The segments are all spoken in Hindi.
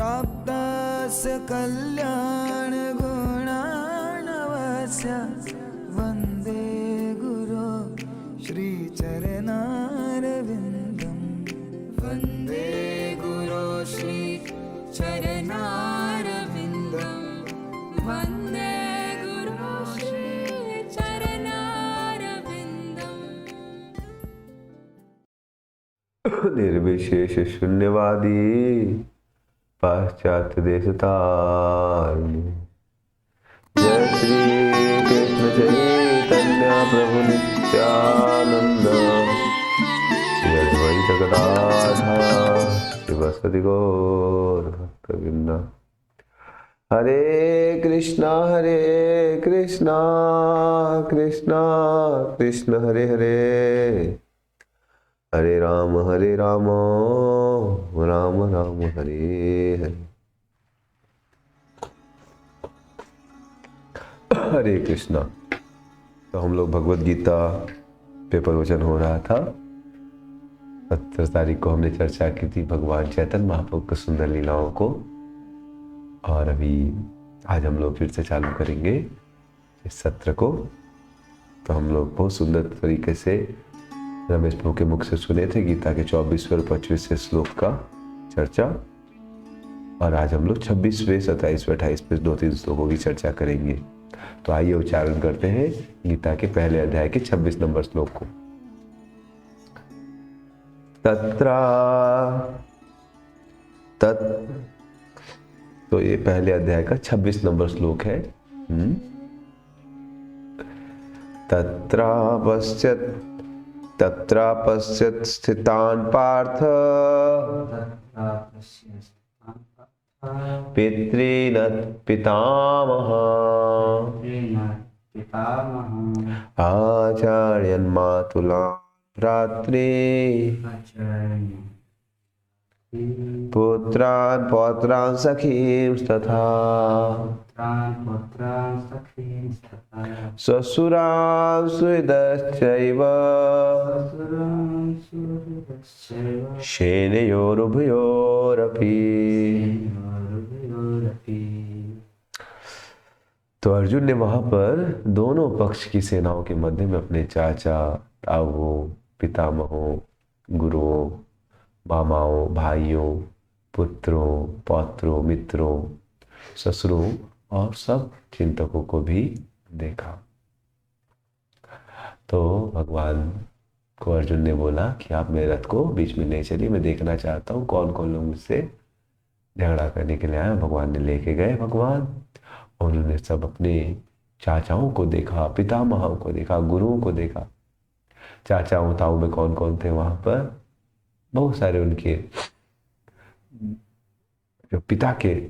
प्राप्तस्य कल्याण गुणानवस्य वन्दे गुरो श्रीचरणारविन्दं वन्दे गुरो श्रीचरणारविन्दं वन्दे गुरो श्रीचरणारविन्दम्। निर्विशेष शून्यवादी पाश्चात्य देशतारिणी। जय श्री कृष्ण चैतन्य प्रभु नित्यानंद श्री अद्वैत गदाधर शिवसदि गौर भक्तवृंद। हरे कृष्णा कृष्णा कृष्ण हरे हरे, हरे राम राम राम हरे हरे। हरे कृष्णा। तो हम लोग भगवद गीता पे प्रवचन हो रहा था। 17 तारीख को हमने चर्चा की थी भगवान चैतन्य महाप्रभु की सुंदर लीलाओं को, और अभी आज हम लोग फिर से चालू करेंगे इस सत्र को। तो हम लोग बहुत सुंदर तरीके से रमेश प्रभु के मुख से सुने थे गीता के 24वें और 25वें श्लोक का चर्चा, और आज हम लोग 26वें 27वें 28वें 2-3 श्लोकों की चर्चा करेंगे। तो आइए उच्चारण करते हैं गीता के पहले अध्याय के 26 नंबर श्लोक को। तत्रा तो ये पहले अध्याय का 26 नंबर श्लोक है। तत्रापश्यत् स्थितान् पार्थ पितॄन् पितामहान् आचार्यान् मातुलान् भ्रातॄन् पुत्रान् पौत्रान् सखींस्तथा श्वशुरान् सुहृदश्चैव श्रेणयोरुभयोरपि। तो अर्जुन ने वहां पर दोनों पक्ष की सेनाओं के मध्य में अपने चाचा, ताऊओं, पितामहों, गुरुओं, मामाओं, भाइयों, पुत्रों, पौत्रों, मित्रों, ससुरों और सब चिंतकों को भी देखा। तो भगवान को अर्जुन ने बोला कि आप मेरे रथ को बीच में ले चलिए, मैं देखना चाहता हूँ कौन कौन लोग मुझसे झगड़ा करने के लिए आए। भगवान ने लेके गए भगवान, और उन्होंने सब अपने चाचाओं को देखा, पितामहों को देखा, गुरुओं को देखा। चाचाओं ताऊ में कौन कौन थे वहां पर? बहुत सारे उनके जो पिता के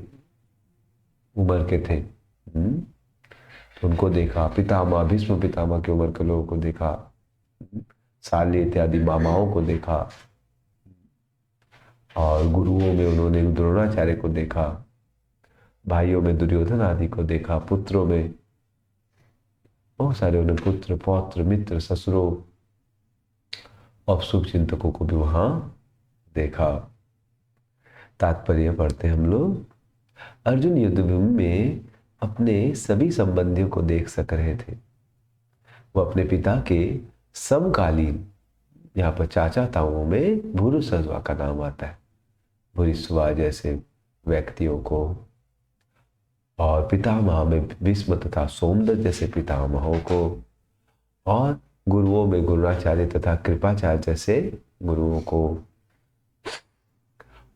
उम्र के थे, तो उनको देखा। पितामह, भीष्म पितामह की उम्र के लोगों को देखा। साले इत्यादि मामाओं को देखा, और गुरुओं में उन्होंने द्रोणाचार्य को देखा। भाइयों में दुर्योधन आदि को देखा। पुत्रों में बहुत सारे उन्होंने पुत्र, पौत्र, मित्र, ससुरों और शुभ चिंतकों को भी वहां देखा। तात्पर्य पढ़ते हम लोग, अर्जुन युद्धभूमि में अपने सभी संबंधियों को देख सक रहे थे। वो अपने पिता के समकालीन, यहाँ पर चाचा ताऊओं में भूरिश्रवा का नाम आता है, भूरिश्रवा जैसे व्यक्तियों को, और पितामह में भीष्म तथा सोमदत्त जैसे पितामहों को, और गुरुओं में गुरुआचार्य तथा कृपाचार्य जैसे गुरुओं को,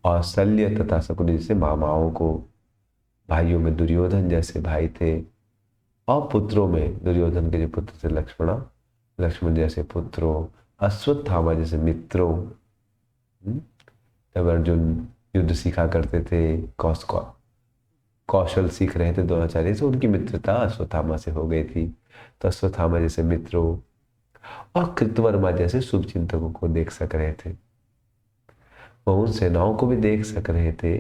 और शल्य तथा शकुनि जैसे मामाओं को। भाइयों में दुर्योधन जैसे भाई थे, और पुत्रों में दुर्योधन के जो पुत्र थे लक्ष्मण जैसे पुत्रों, अश्वत्थामा जैसे मित्रों। जब अर्जुन युद्ध सीखा करते थे, कौशल सीख रहे थे द्रोणाचार्य से, उनकी मित्रता अश्वत्थामा से हो गई थी। तो अश्वत्थामा जैसे मित्रों और कृतवर्मा जैसे शुभ चिंतकों को देख सक रहे थे। वो उन सेनाओं को भी देख सक रहे थे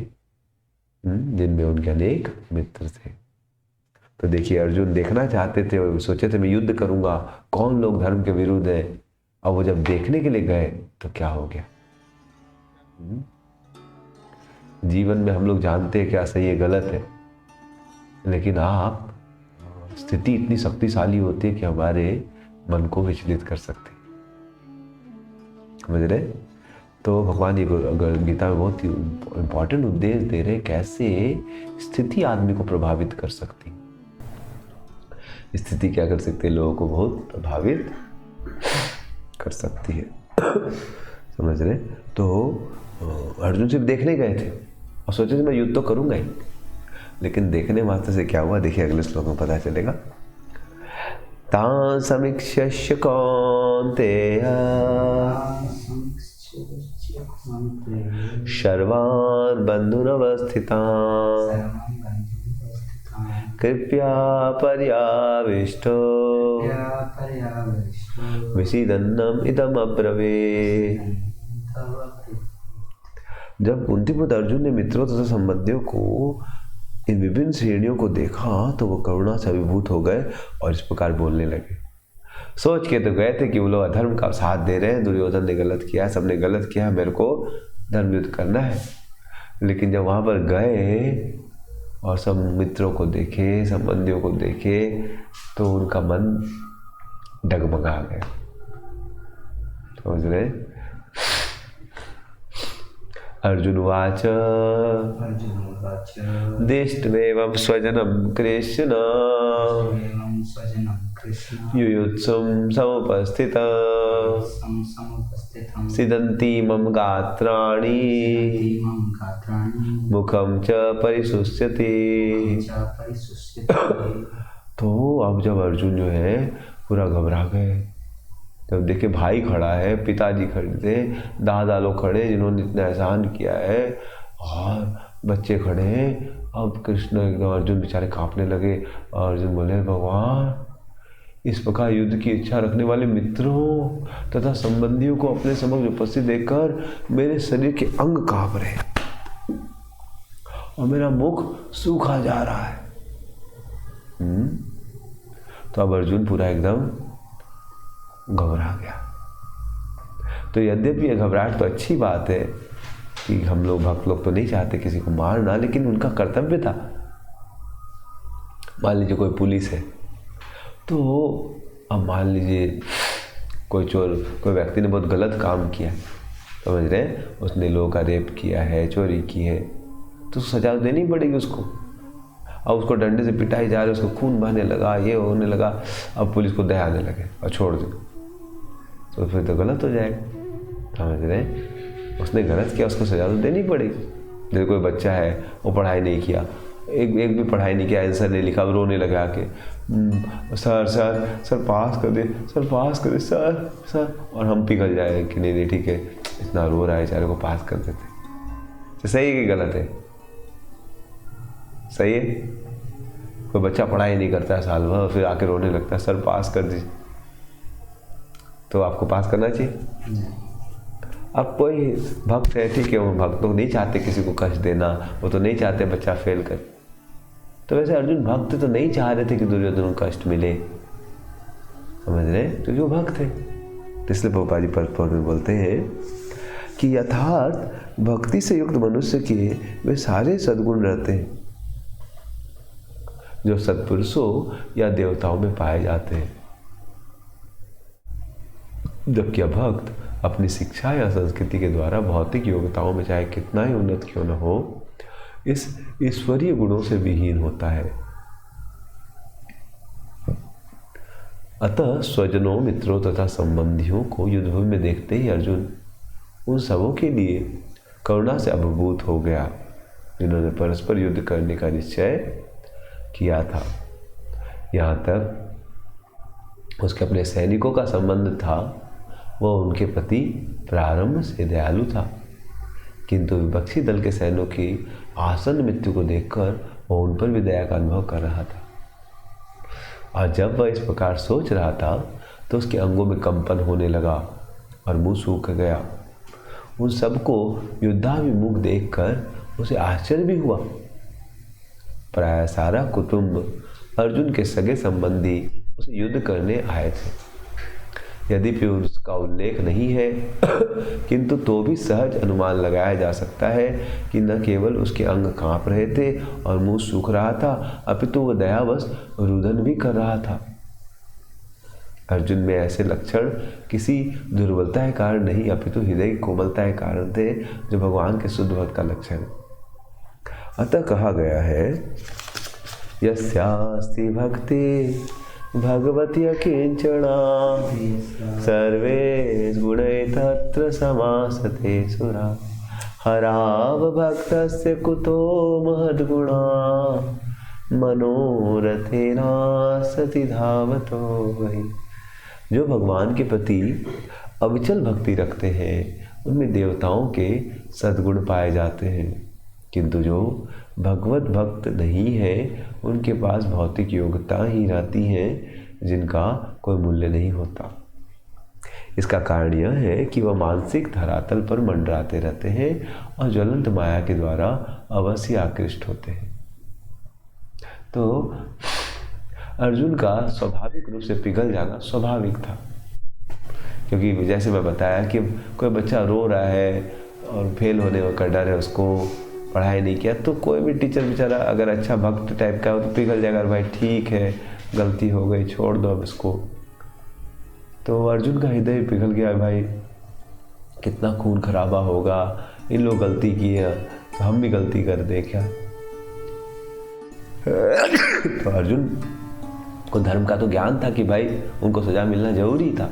जिनमें उनके अनेक मित्र थे। तो देखिए, अर्जुन देखना चाहते थे, वो सोचे थे मैं युद्ध करूंगा, कौन लोग धर्म के विरुद्ध है। और वो जब देखने के लिए गए तो क्या हो गया? जीवन में हम लोग जानते हैं क्या सही है गलत है, लेकिन आप स्थिति इतनी शक्तिशाली होती है कि हमारे मन को विचलित कर सकते हैं, समझ रहे? तो भगवान ये गीता में बहुत ही इम्पोर्टेंट उपदेश दे रहे हैं कैसे स्थिति आदमी को प्रभावित कर सकती है। स्थिति क्या कर सकती है? लोगों को बहुत प्रभावित कर सकती है, समझ रहे? तो अर्जुन सिर्फ देखने गए थे और सोचे थे मैं युद्ध तो करूंगा ही, लेकिन देखने मात्र से क्या हुआ देखिए अगले श्लोक में पता चलेगा। तां समीक्ष्य कौन्तेय सर्वान् बन्धुनवस्थितान् कृपया पर्याविष्टो विषीदन्नम् इदम् अब्रवीत्। जब कुंतीपुत्र अर्जुन ने मित्रों तथा संबंधियों को इन विभिन्न श्रेणियों को देखा तो वो करुणा से अभिभूत हो गए और इस प्रकार बोलने लगे। सोच के तो गए थे कि वो लोग अधर्म का साथ दे रहे हैं, दुर्योधन ने गलत किया, सबने गलत किया, मेरे को धर्म युद्ध करना है। लेकिन जब वहाँ पर गए और सब मित्रों को देखे, संबंधियों को देखे, तो उनका मन डगमगा गया, समझ रहे? अर्जुनवाच दिष्ट्वेवं स्वजनं कृष्ण युयुत्सुं समुपस्थितः सीदन्ति मम गात्राणि मुखं च परिशुष्यति। तो अब जब अर्जुन जो है पूरा घबरा गए, जब देखे भाई खड़ा है, पिताजी खड़े थे, दादा लोग खड़े जिन्होंने इतना एहसान किया है, और बच्चे खड़े हैं। अब कृष्ण एकदम अर्जुन बेचारे कांपने लगे और अर्जुन बोले भगवान इस प्रकार युद्ध की इच्छा रखने वाले मित्रों तथा संबंधियों को अपने समक्ष उपस्थित देखकर मेरे शरीर के अंग कांप रहे और मेरा मुख सूखा जा रहा है। तो अब अर्जुन पूरा एकदम घबरा गया। तो यद्यपि यह घबराहट तो अच्छी बात है कि हम लोग भक्त लोग तो नहीं चाहते किसी को मारना, लेकिन उनका कर्तव्य था। मान लीजिए कोई पुलिस है, तो अब मान लीजिए कोई चोर, कोई व्यक्ति ने बहुत गलत काम किया, समझ रहे हैं, उसने लोगों का रेप किया है, चोरी की है, तो सजा देनी पड़ेगी उसको। अब उसको डंडे से पिटाई जा रही, उसको खून बहने लगा, ये होने लगा, अब पुलिस को दया आने लगे और छोड़ दे, तो फिर तो गलत हो जाएगा, समझ रहे हैं? उसने गलत किया, उसको सजा तो देनी पड़ेगी। जैसे कोई बच्चा है, वो पढ़ाई नहीं किया, एक भी पढ़ाई नहीं किया, आंसर नहीं लिखा, रोने लगा के सर सर सर पास कर दे, सर पास कर दे, सर सर, और हम पिघल जाए कि नहीं नहीं ठीक है, इतना रो रहा है बेचारे को पास कर देते। तो सही है कि गलत है? सही है। कोई बच्चा पढ़ाई नहीं करता है साल भर, फिर आके रोने लगता है सर पास कर दीजिए, तो आपको पास करना चाहिए? अब कोई भक्त है, ठीक है, वो भक्त लोग नहीं चाहते किसी को कष्ट देना, वो तो नहीं चाहते बच्चा फेल कर। तो वैसे अर्जुन भक्त तो नहीं चाह रहे थे कि दुर्योधन को कष्ट मिले, समझ रहे? तो जो भक्त है, तो इसलिए प्रभुपाद जी पद में बोलते हैं कि यथार्थ भक्ति से युक्त मनुष्य के वे सारे सद्गुण रहते हैं जो सत्पुरुषों या देवताओं में पाए जाते हैं, जबकि अभक्त अपनी शिक्षा या संस्कृति के द्वारा भौतिक योग्यताओं में चाहे कितना ही उन्नत क्यों न हो, इस ईश्वरीय गुणों से विहीन होता है। अतः स्वजनों, मित्रों तथा संबंधियों को युद्धभूमि में देखते ही अर्जुन उन सबों के लिए करुणा से अभिभूत हो गया जिन्होंने परस्पर युद्ध करने का निश्चय किया था। यहाँ तक उसके अपने सैनिकों का संबंध था, वह उनके प्रति प्रारंभ से दयालु था, किंतु विपक्षी दल के सैनिकों की आसन्न मृत्यु को देखकर वह उन पर भी दया का अनुभव कर रहा था। और जब वह इस प्रकार सोच रहा था तो उसके अंगों में कंपन होने लगा और मुंह सूख गया। उन सबको युद्धाभिमुख देखकर उसे आश्चर्य भी हुआ। प्राय सारा कुटुंब, अर्जुन के सगे संबंधी उसे युद्ध करने आए थे। यद्यपि उसका उल्लेख नहीं है किंतु तो भी सहज अनुमान लगाया जा सकता है कि न केवल उसके अंग कांप रहे थे और मुंह सूख रहा था, अपितु वह दयावश रुदन भी कर रहा था। अर्जुन में ऐसे लक्षण किसी दुर्बलता के कारण नहीं, अपितु हृदय की कोमलता के कारण थे, जो भगवान के शुद्ध भक्त का लक्षण है। अतः कहा गया है, यस्यास्ति भक्ति भगवती अकिंचना सर्वे गुणै तत्र समासते सुरा हराव भक्तस्य कुतो महद्गुणा मनोरथेना सति धावतो वै। जो भगवान के प्रति अविचल भक्ति रखते हैं उनमें देवताओं के सद्गुण पाए जाते हैं, किंतु जो भगवत भक्त नहीं है उनके पास भौतिक योग्यता ही रहती हैं जिनका कोई मूल्य नहीं होता। इसका कारण यह है कि वह मानसिक धरातल पर मंडराते रहते हैं और ज्वलंत माया के द्वारा अवश्य आकृष्ट होते हैं। तो अर्जुन का स्वाभाविक रूप से पिघल जाना स्वाभाविक था, क्योंकि जैसे मैं बताया कि कोई बच्चा रो रहा है और फेल होने का डर है, उसको पढ़ाई नहीं किया, तो कोई भी टीचर बेचारा अगर अच्छा भक्त टाइप का हो तो पिघल जाएगा, भाई ठीक है गलती हो गई छोड़ दो अब इसको। तो अर्जुन का हृदय पिघल गया, भाई कितना खून खराबा होगा, इन लोग गलती की है तो हम भी गलती कर दे क्या। तो अर्जुन को धर्म का तो ज्ञान था कि भाई उनको सजा मिलना जरूरी था,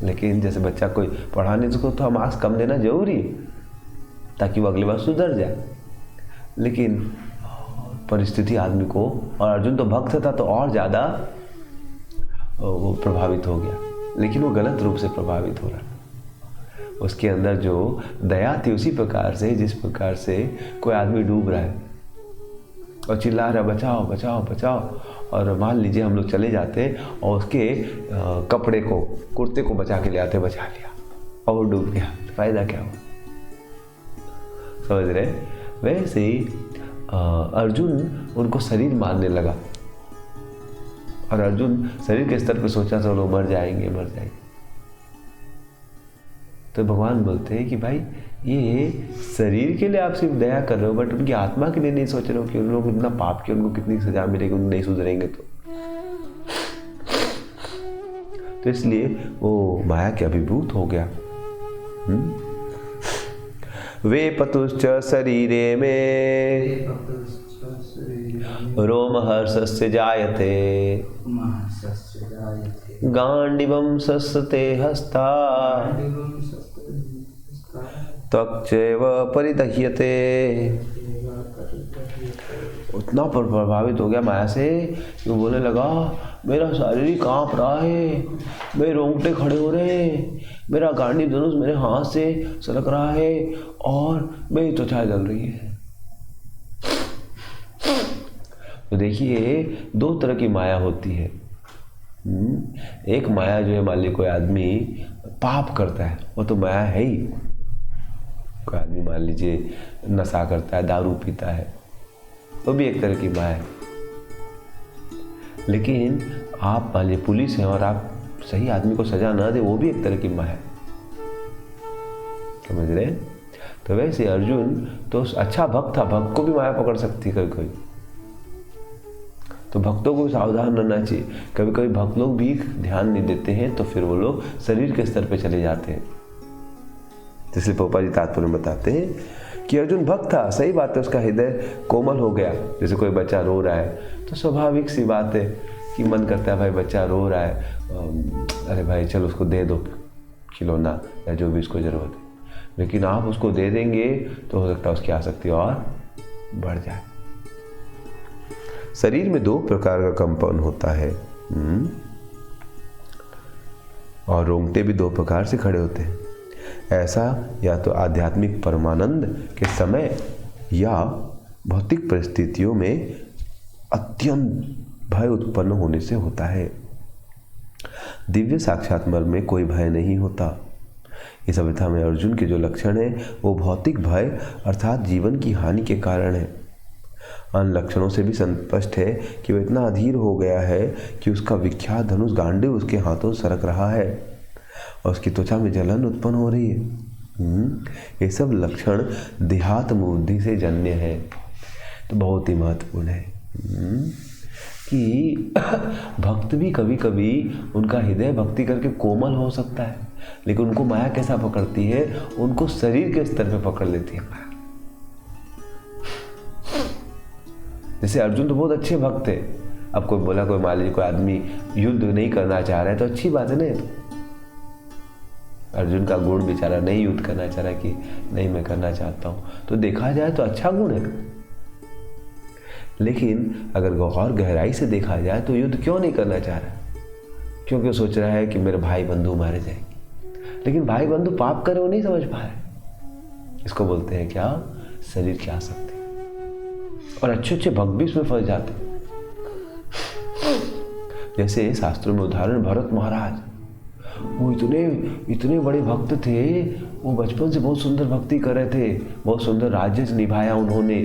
लेकिन जैसे बच्चा कोई पढ़ाने उसको तो मार्क्स कम देना जरूरी है ताकि वो अगली बार सुधर जाए। लेकिन परिस्थिति आदमी को, और अर्जुन तो भक्त था तो और ज़्यादा वो प्रभावित हो गया, लेकिन वो गलत रूप से प्रभावित हो रहा। उसके अंदर जो दया थी उसी प्रकार से जिस प्रकार से कोई आदमी डूब रहा है और चिल्ला रहा है बचाओ बचाओ बचाओ, और मान लीजिए हम लोग चले जाते और उसके कपड़े को, कुर्ते को बचा के ले आते, बचा लिया और वो डूब गया, तो फायदा क्या हुआ। समझ रहे? वैसे ही अर्जुन उनको शरीर मानने लगा, और अर्जुन शरीर के स्तर पर सोचा था लोग मर जाएंगे मर जाएंगे। तो भगवान बोलते हैं कि भाई ये शरीर के लिए आप सिर्फ दया कर रहे हो, बट उनकी आत्मा के लिए नहीं सोच रहे हो कि उन लोग इतना पाप किया, उनको कितनी सजा मिलेगी, उन नहीं सुधरेंगे तो इसलिए वो माया के अभिभूत हो गया। वे पतुश्च शरीरे में रोमहर्षस्य जायते गांडिवं सस्ते हस्ता त्वक्चैव परिदह्यते। उतना प्रभावित हो गया माया से कि वो बोलने लगा मेरा शरीर कांप रहा है, मेरे रोंगटे खड़े हो रहे हैं, मेरा गांडीव धनुष मेरे हाथ से सरक रहा है और मेरी त्वचा जल रही है। तो देखिए दो तरह की माया होती है। एक माया जो है, मान लीजिए कोई आदमी पाप करता है, वो तो माया है ही। कोई आदमी मान लीजिए नशा करता है, दारू पीता है, तो भी एक तरह की माया है। लेकिन आप मान लीजिए पुलिस हैं और आप सही आदमी को सजा ना दे, वो भी एक तरह की माया है। समझ रहे? तो वैसे अर्जुन तो अच्छा भक्त था, भक्त को भी माया पकड़ सकती है कोई। तो भक्तों को भी सावधान रहना चाहिए। कभी कभी भक्त लोग भी ध्यान नहीं देते हैं तो फिर वो लोग शरीर के स्तर पे चले जाते हैं। इसलिए पोपा जी तात्पर्य में बताते हैं कि अर्जुन भक्त था, सही बात है, उसका हृदय कोमल हो गया। जैसे कोई बच्चा रो रहा है तो स्वाभाविक सी बात है कि मन करता है भाई बच्चा रो रहा है, अरे भाई चलो उसको दे दो खिलौना या जो भी उसको ज़रूरत है। लेकिन आप उसको दे देंगे तो हो सकता है उसकी आसक्ति और बढ़ जाए। शरीर में दो प्रकार का कंपन होता है और रोंगटे भी दो प्रकार से खड़े होते हैं। ऐसा या तो आध्यात्मिक परमानंद के समय या भौतिक परिस्थितियों में अत्यंत भय उत्पन्न होने से होता है। दिव्य साक्षात्कार में कोई भय नहीं होता। इस अवस्था में अर्जुन के जो लक्षण है वो भौतिक भय अर्थात जीवन की हानि के कारण है। अन्य लक्षणों से भी स्पष्ट है कि वह इतना अधीर हो गया है कि उसका विख्यात धनुष गांडीव उसके हाथों सरक रहा है और उसकी त्वचा में जलन उत्पन्न हो रही है। ये सब लक्षण देहात्म बुद्धि से जन्य है। तो बहुत ही महत्वपूर्ण है कि भक्त भी कभी कभी उनका हृदय भक्ति करके कोमल हो सकता है, लेकिन उनको माया कैसा पकड़ती है, उनको शरीर के स्तर पे पकड़ लेती है माया। जैसे अर्जुन तो बहुत अच्छे भक्त थे। अब कोई बोला, कोई मान लीजिए कोई आदमी युद्ध नहीं करना चाह रहा है तो अच्छी बात है ना। तो अर्जुन का गुण बेचारा नहीं युद्ध करना चाह रहा कि नहीं मैं करना चाहता हूं, तो देखा जाए तो अच्छा गुण है। लेकिन अगर और गहराई से देखा जाए तो युद्ध क्यों नहीं करना चाह रहा? क्योंकि वो सोच रहा है कि मेरे भाई बंधु मारे जाएंगे। लेकिन भाई बंधु पाप करे वो नहीं समझ पा रहे। इसको बोलते हैं क्या? शरीर की आसक्ति। और अच्छे अच्छे भक्त भी इसमें फंस जाते। जैसे शास्त्रों में उदाहरण भरत महाराज, वो इतने बड़े भक्त थे। वो बचपन से बहुत सुंदर भक्ति कर रहे थे, बहुत सुंदर राज्य निभाया उन्होंने,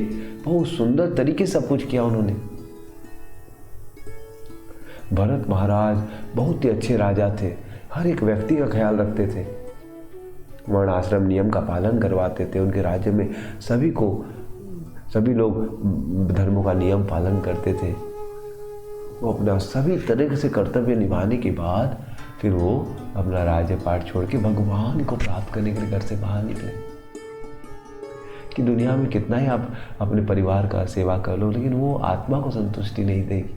बहुत सुंदर तरीके से सब कुछ किया उन्होंने। भरत महाराज बहुत ही अच्छे राजा थे, हर एक व्यक्ति का ख्याल रखते थे, वर्ण आश्रम नियम का पालन करवाते थे। उनके राज्य में सभी लोग धर्मों का नियम पालन करते थे। वो अपना सभी तरह से कर्तव्य निभाने के बाद फिर वो अपना राज्यपाट छोड़ के भगवान को प्राप्त करने के लिए घर से बाहर निकले। कि दुनिया में कितना ही आप अपने परिवार का सेवा कर लो, लेकिन वो आत्मा को संतुष्टि नहीं देगी।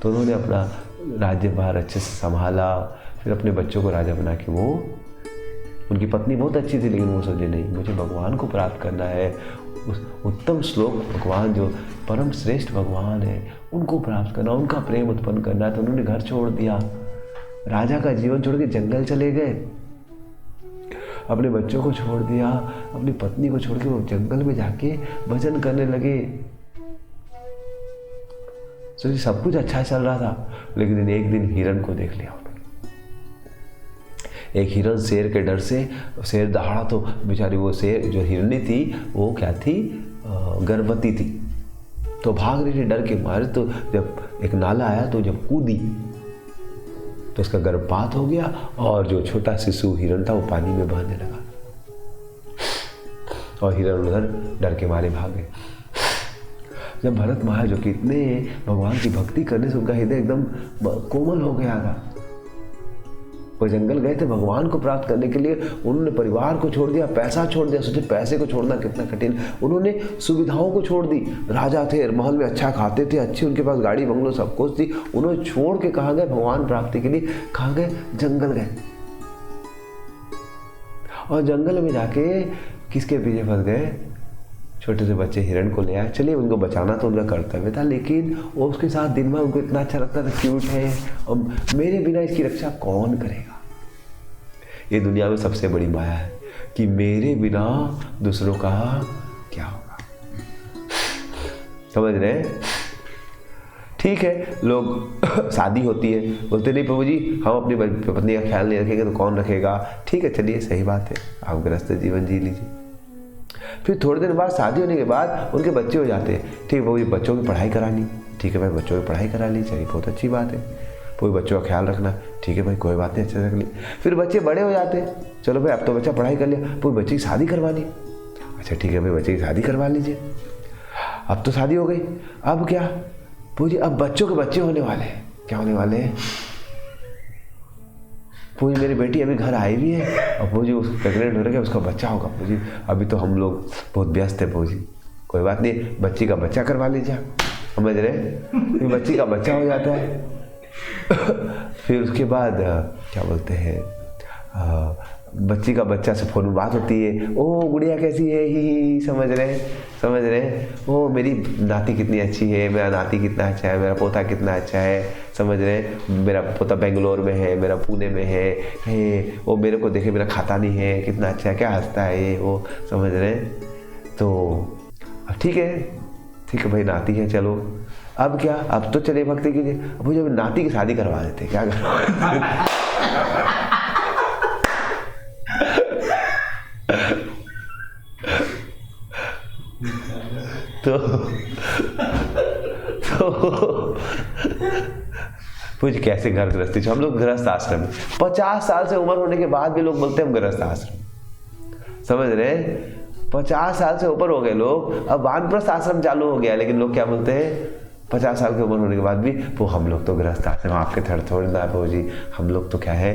तो उन्होंने अपना राज्यभार अच्छे से संभाला। फिर अपने बच्चों को राजा बना के वो, उनकी पत्नी बहुत अच्छी थी, लेकिन वो सोचे नहीं, मुझे भगवान को प्राप्त करना है। उस उत्तम श्लोक भगवान जो परम श्रेष्ठ भगवान है उनको प्राप्त करना, उनका प्रेम उत्पन्न करना। तो उन्होंने घर छोड़ दिया, राजा का जीवन छोड़ के जंगल चले गए, अपने बच्चों को छोड़ दिया, अपनी पत्नी को छोड़ के वो जंगल में जाके भजन करने लगे। सोचिए सब कुछ अच्छा चल रहा था, लेकिन एक दिन हिरण को देख लिया उन्होंने। एक हिरण शेर के डर से, शेर दहाड़ा तो बेचारी वो शेर जो हिरनी थी वो क्या थी, गर्भवती थी, तो भाग रही थी डर के मारे। तो जब एक नाला आया तो जब कूदी तो उसका गर्भपात हो गया और जो छोटा शिशु हिरण था वो पानी में बहने लगा और हिरण उधर डर के मारे भागे। जब भरत महाराज जो कि इतने भगवान की भक्ति करने से उनका हृदय एकदम कोमल हो गया था, वो जंगल गए थे भगवान को प्राप्त करने के लिए। उन्होंने परिवार को छोड़ दिया, पैसा छोड़ दिया। सोचे पैसे को छोड़ना कितना कठिन। उन्होंने सुविधाओं को छोड़ दी। राजा थे, महल में अच्छा खाते थे, अच्छी उनके पास गाड़ी बंगलो सब कुछ थी। उन्होंने छोड़ के कहाँ गए? भगवान प्राप्ति के लिए कहाँ गए? जंगल गए। और जंगल में जाके किसके पीछे फंस गए? छोटे से बच्चे हिरण को ले आए। चलिए उनको बचाना तो उनका कर्तव्य था, लेकिन वो उसके साथ दिन भर उनको इतना अच्छा लगता था, क्यूट है, और मेरे बिना इसकी रक्षा कौन करेगा? ये दुनिया में सबसे बड़ी माया है कि मेरे बिना दूसरों का क्या होगा। समझ रहे हैं? ठीक है, लोग शादी होती है, बोलते नहीं प्रभु जी हम अपनी पत्नी का ख्याल नहीं रखेंगे तो कौन रखेगा? ठीक है, चलिए सही बात है, आप गृहस्थ जीवन जी लीजिए। फिर थोड़े दिन बाद शादी होने के बाद उनके बच्चे हो जाते हैं। ठीक है भाई, बच्चों की पढ़ाई करानी, ठीक है भाई बच्चों की पढ़ाई करा ली, चलिए बहुत अच्छी बात है। कोई बच्चों का ख्याल रखना, ठीक है भाई कोई बात नहीं, अच्छे से रख ली। फिर बच्चे बड़े हो जाते हैं, चलो भाई अब तो बच्चा पढ़ाई कर लिया, कोई बच्चे की शादी करवानी, अच्छा ठीक है भाई बच्चे की शादी करवा लीजिए। अब तो शादी हो गई, अब क्या पूजी, अब बच्चों के बच्चे होने वाले हैं। क्या होने वाले हैं? पूजी मेरी बेटी अभी घर आई भी है और पूजी उसको प्रेगनेंट हो रहा है, उसका बच्चा होगा। पूजी अभी तो हम लोग बहुत व्यस्त है पूजी, कोई बात नहीं बच्ची का बच्चा करवा लीजिए। समझ रहे? बच्ची का बच्चा हो जाता है। फिर उसके बाद क्या बोलते हैं, बच्ची का बच्चा से फोन में बात होती है, ओ गुड़िया कैसी है, ही समझ रहे, ओ मेरी नाती कितनी अच्छी है, मेरा नाती कितना अच्छा है, मेरा पोता कितना अच्छा है, समझ रहे, मेरा पोता बेंगलोर में है, मेरा पुणे में है, वो मेरे को देखे मेरा खाता नहीं है, कितना अच्छा है, क्या हंसता है ये वो, समझ रहे। तो ठीक है भाई नाती है, चलो अब क्या, अब तो चले भक्ति कीजिए। अब मुझे नाती की शादी करवा देते, क्या करवा पूछ कैसे घर गृहस्थी, हम लोग गृहस्थ आश्रम में 50 साल से उम्र होने के बाद भी लोग बोलते हैं हम गृहस्थ आश्रम, समझ रहे हैं? 50 साल से ऊपर हो गए लोग, अब वानप्रस्थ आश्रम चालू हो गया, लेकिन लोग क्या बोलते हैं 50 साल की उम्र होने के बाद भी वो हम लोग तो गृहस्थ आश्रम, आपके थोड़ी ना प्रभु जी, हम लोग तो क्या है,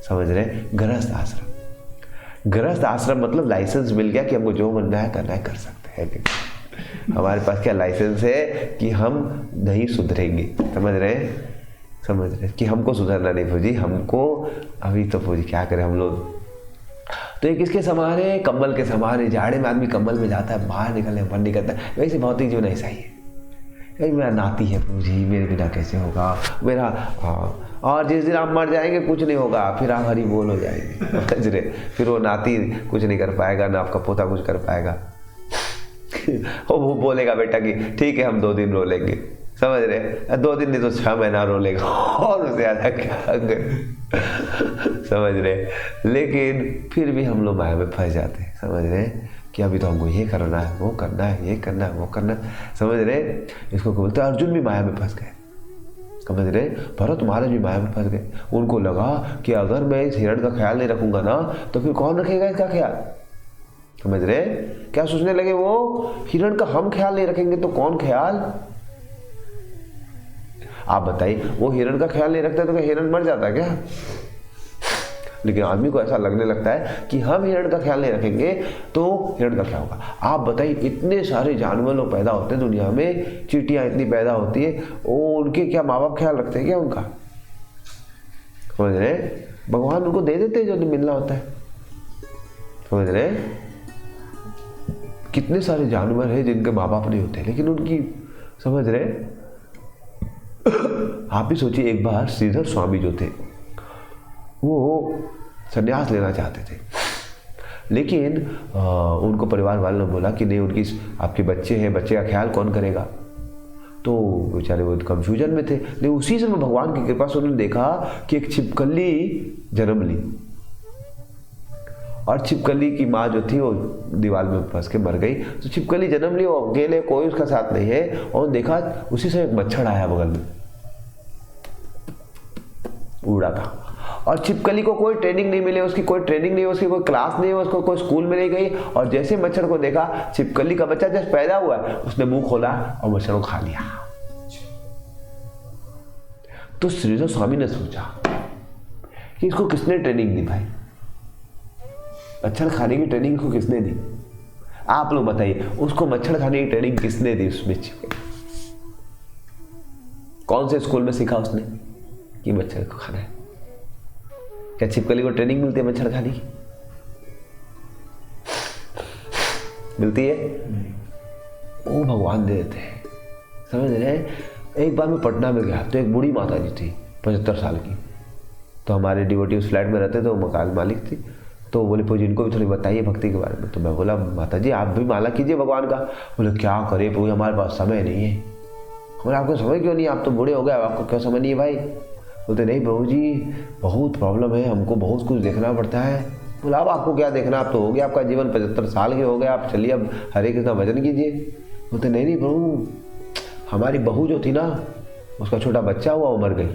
समझ रहे हैं, गृहस्थ आश्रम। गृहस्थ आश्रम मतलब लाइसेंस मिल गया कि हमको जो बनना है करना है, कर सकते हैं। हमारे पास क्या लाइसेंस है कि हम नहीं सुधरेंगे, समझ रहे हैं, समझ रहे हैं कि हमको सुधरना नहीं फौजी, हमको अभी तो फौजी क्या करें हम लोग। तो ये किसके समान है? कंबल के समान है। जाड़े में आदमी कंबल में जाता है, बाहर निकलने मन नहीं करता। वैसे भौतिक जीवन ऐसा ही है, कहीं मेरा नाती है फौजी, मेरे बिना कैसे होगा मेरा, हाँ, और जिस दिन आप मर जाएंगे कुछ नहीं होगा, फिर आप हरी बोल हो जाएंगे, समझ रहे? फिर वो नाती कुछ नहीं कर पाएगा, ना आपका पोता कुछ कर पाएगा। वो बोलेगा बेटा कि ठीक है हम 2 दिन रो लेंगे, समझ रहे? 2 दिन नहीं तो 6 महीना रो लेगा, और उससे ज़्यादा क्या समझ रहे? लेकिन फिर भी हम लोग माया में फंस जाते हैं, समझ रहे? कि अभी तो हमको ये करना है, वो करना है, ये करना है, वो करना है, समझ रहे? इसको बोलते हैं अर्जुन भी माया में फंस गए, समझ रहे? भरत महाराज भी माया में फंस गए। उनको लगा कि अगर मैं इस हिरण का ख्याल नहीं रखूंगा ना तो फिर कौन रखेगा इसका ख्याल, समझ रहे? क्या सोचने लगे वो, हिरण का हम ख्याल नहीं रखेंगे तो कौन ख्याल? आप बताइए, वो हिरण का ख्याल नहीं रखता तो क्या हिरण मर जाता है क्या? लेकिन आदमी को ऐसा लगने लगता है कि हम हिरण का ख्याल नहीं रखेंगे तो हिरण का क्या होगा। आप बताइए, इतने सारे जानवर लोग पैदा होते हैं दुनिया में, चींटियां इतनी पैदा होती है, वो उनके क्या माँ बाप ख्याल रखते हैं क्या उनका? समझ रहे? भगवान उनको दे देते हैं जो मिलना होता है, समझ रहे? कितने सारे जानवर हैं जिनके माँ बाप नहीं होते लेकिन उनकी, समझ रहे? आप भी सोचिए, एक बार श्रीधर स्वामी जो थे वो संन्यास लेना चाहते थे, लेकिन उनको परिवार वालों ने बोला कि नहीं, उनकी आपके बच्चे हैं, बच्चे का ख्याल कौन करेगा? तो बेचारे वो कंफ्यूजन में थे। लेकिन उसी समय भगवान की कृपा से उन्होंने देखा कि एक छिपकली जन्म ली, और छिपकली की माँ जो थी वो दीवार में फंस के मर गई। तो छिपकली जन्म ली, वो अकेले, कोई उसका साथ नहीं है, और देखा उसी से एक मच्छर आया बगल में, उड़ा था, और छिपकली को कोई ट्रेनिंग नहीं मिली, उसकी कोई ट्रेनिंग नहीं है, उसकी कोई क्लास नहीं है, उसको कोई स्कूल में नहीं गई, और जैसे मच्छर को देखा, छिपकली का बच्चा जब पैदा हुआ उसने मुंह खोला और मच्छर को खा लिया। तो श्रीधर स्वामी ने सोचा कि इसको किसने ट्रेनिंग दी भाई, मच्छर खाने की ट्रेनिंग को किसने दी? आप लोग बताइए, उसको मच्छर खाने की ट्रेनिंग किसने दी? उसमें कौन से स्कूल में सीखा उसने कि मच्छर को खाना है? क्या छिपकली को ट्रेनिंग मिलती है मच्छर खाने की? मिलती है? वो भगवान दे देते हैं, समझ रहे? एक बार मैं पटना में गया तो एक बूढ़ी माता जी थी 75 साल की, तो हमारे डिवोटी उस फ्लैट में रहते थे, वो मकान मालिक थी। तो बोले पूजी इनको भी थोड़ी बताइए भक्ति के बारे में। तो मैं बोला माता जी आप भी माला कीजिए भगवान का। बोले क्या करे पूजी, हमारे पास समय नहीं है। बोले आपको समय क्यों नहीं, आप तो बूढ़े हो गए, आपको क्यों समय नहीं है भाई? बोलते नहीं प्रभु जी बहुत प्रॉब्लम है, हमको बहुत कुछ देखना पड़ता है। बोला अब आपको क्या देखना, आप तो हो गया, आपका जीवन 75 साल के हो गया, आप चलिए अब हरे कृष्ण भजन कीजिए। बोलते नहीं प्रभु, हमारी बहू जो थी ना, उसका छोटा बच्चा हुआ, वो मर गई,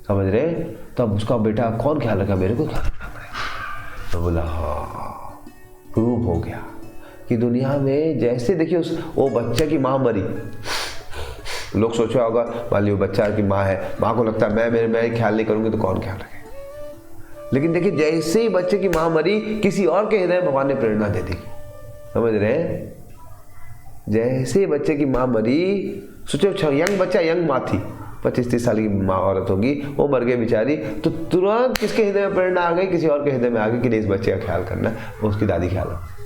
समझ रहे? तब उसका बेटा कौन ख्याल रखा, मेरे को ख्याल रखना पड़ेगा। तो बोला हाँ, प्रूव हो गया कि दुनिया में जैसे देखिए वो बच्चे की माँ मरी, लोग सोचा होगा मान लीजिए बच्चा की माँ है, माँ को लगता है मैं ख्याल नहीं करूंगी तो कौन ख्याल रखे। लेकिन देखिए जैसे ही बच्चे की माँ मरी, किसी और के हृदय में भगवान ने प्रेरणा दे दी, समझ रहे हैं? जैसे ही बच्चे की माँ मरी, सोचो यंग बच्चा, यंग माँ थी, 25-30 साल की माँ औरत होगी, वो मर गई बेचारी, तो तुरंत किसके हृदय में प्रेरणा आ गई, किसी और के हृदय में आ गई कि नहीं इस बच्चे का ख्याल करना, वो उसकी दादी ख्याल रखती।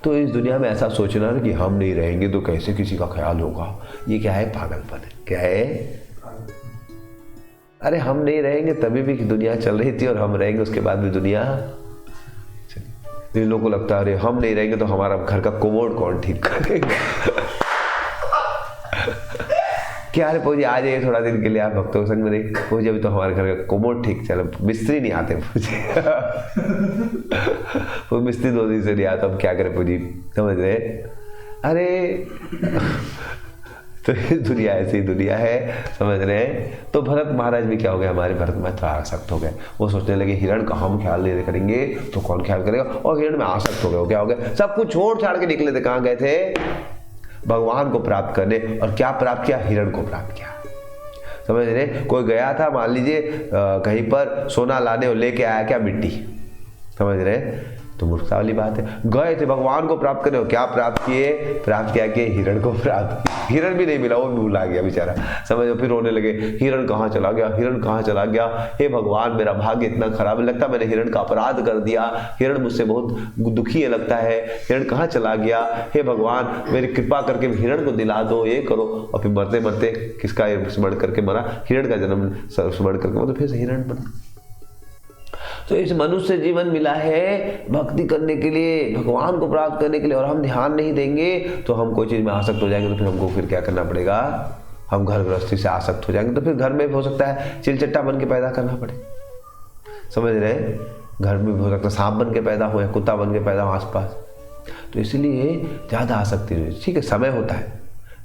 तो इस दुनिया में ऐसा सोचना कि हम नहीं रहेंगे तो कैसे किसी का ख्याल होगा, ये क्या है? पागलपन है। क्या है? अरे हम नहीं रहेंगे तभी भी दुनिया चल रही थी, और हम रहेंगे उसके बाद भी दुनिया। इन लोगों को लगता है अरे हम नहीं रहेंगे तो हमारा घर का कोमोड कौन ठीक करेगा? क्या रे पूजी आ जाइए थोड़ा दिन के लिए आप भक्तों के संग में रही। पूजी अभी तो हमारे घर का कोमोड ठीक चलो, मिस्त्री नहीं आते पूजी। वो मिस्त्री 2 दिन से नहीं आता, हम क्या करें पूजी, समझ रहे? अरे तो ये दुनिया ऐसी दुनिया है, समझ रहे हैं। तो भरत महाराज भी क्या हो गया, हमारे भरत में थोड़ा आसक्त हो गए। वो सोचने लगे हिरण का हम ख्याल नहीं करेंगे तो कौन ख्याल करेगा, और हिरण में आसक्त हो गए। वो क्या हो गया, सब कुछ छोड़ छाड़ के निकले थे। कहाँ गए थे, भगवान को प्राप्त करने। और क्या प्राप्त किया, हिरण को प्राप्त किया। समझ रहे, कोई गया था मान लीजिए कहीं पर सोना लाने और लेके आया क्या, मिट्टी। समझ रहे, तो मूर्खता वाली बात है। गए थे भगवान को प्राप्त करने, क्या प्राप्त किए, प्राप्त किया कि हिरण को प्राप्त किया। हिरण भी नहीं मिला, वो भी भूला गया बेचारा। समझो, फिर रोने लगे, हिरण कहाँ चला गया, हिरण कहाँ चला गया, हे भगवान मेरा भाग्य इतना खराब है, लगता मैंने हिरण का अपराध कर दिया, हिरण मुझसे बहुत दुखी है लगता है, हिरण कहाँ चला गया, हे भगवान मेरी कृपा करके हिरण को दिला दो, ये करो। और फिर मरते मरते किसका स्मरण करके मरा, हिरण का जन्म स्मरण करके मरा, तो फिर से हिरण बना। तो इस मनुष्य जीवन मिला है भक्ति करने के लिए, भगवान को प्राप्त करने के लिए, और हम ध्यान नहीं देंगे तो हम कोई चीज में आसक्त हो जाएंगे। तो फिर हमको फिर क्या करना पड़ेगा, हम घर गृहस्थी से आसक्त हो जाएंगे। तो फिर घर में हो सकता है चिलचट्टा बन के पैदा करना पड़े। समझ रहे, घर में हो सकता है सांप बन के पैदा हो या कुत्ता बन के पैदा हो आसपास। तो इसलिए ज्यादा आसक्ति नहीं। ठीक है, समय होता है,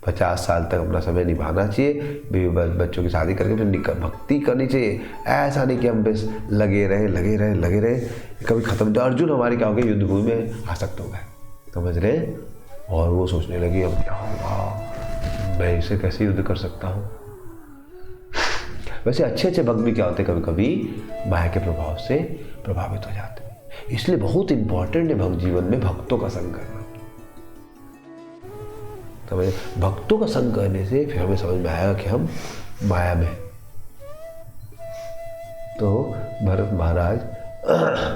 50 साल तक अपना समय निभाना चाहिए, बीवी बच्चों की शादी करके फिर भक्ति करनी चाहिए। ऐसा नहीं कि हम बस लगे रहे कभी खत्म। तो अर्जुन हमारे क्या हो गए, युद्ध भूमि में आसक्त हो गए। समझ रहे, और वो सोचने लगे अब क्या होगा, मैं इसे कैसे युद्ध कर सकता हूँ। वैसे अच्छे भक्त भी क्या होते, कभी कभी माया के प्रभाव से प्रभावित हो जाते हैं। इसलिए बहुत इंपॉर्टेंट है भक्त जीवन में भक्तों का संग करना। समझ, भक्तों का संग करने से फिर हमें समझ में आएगा कि हम माया में। तो भरत महाराज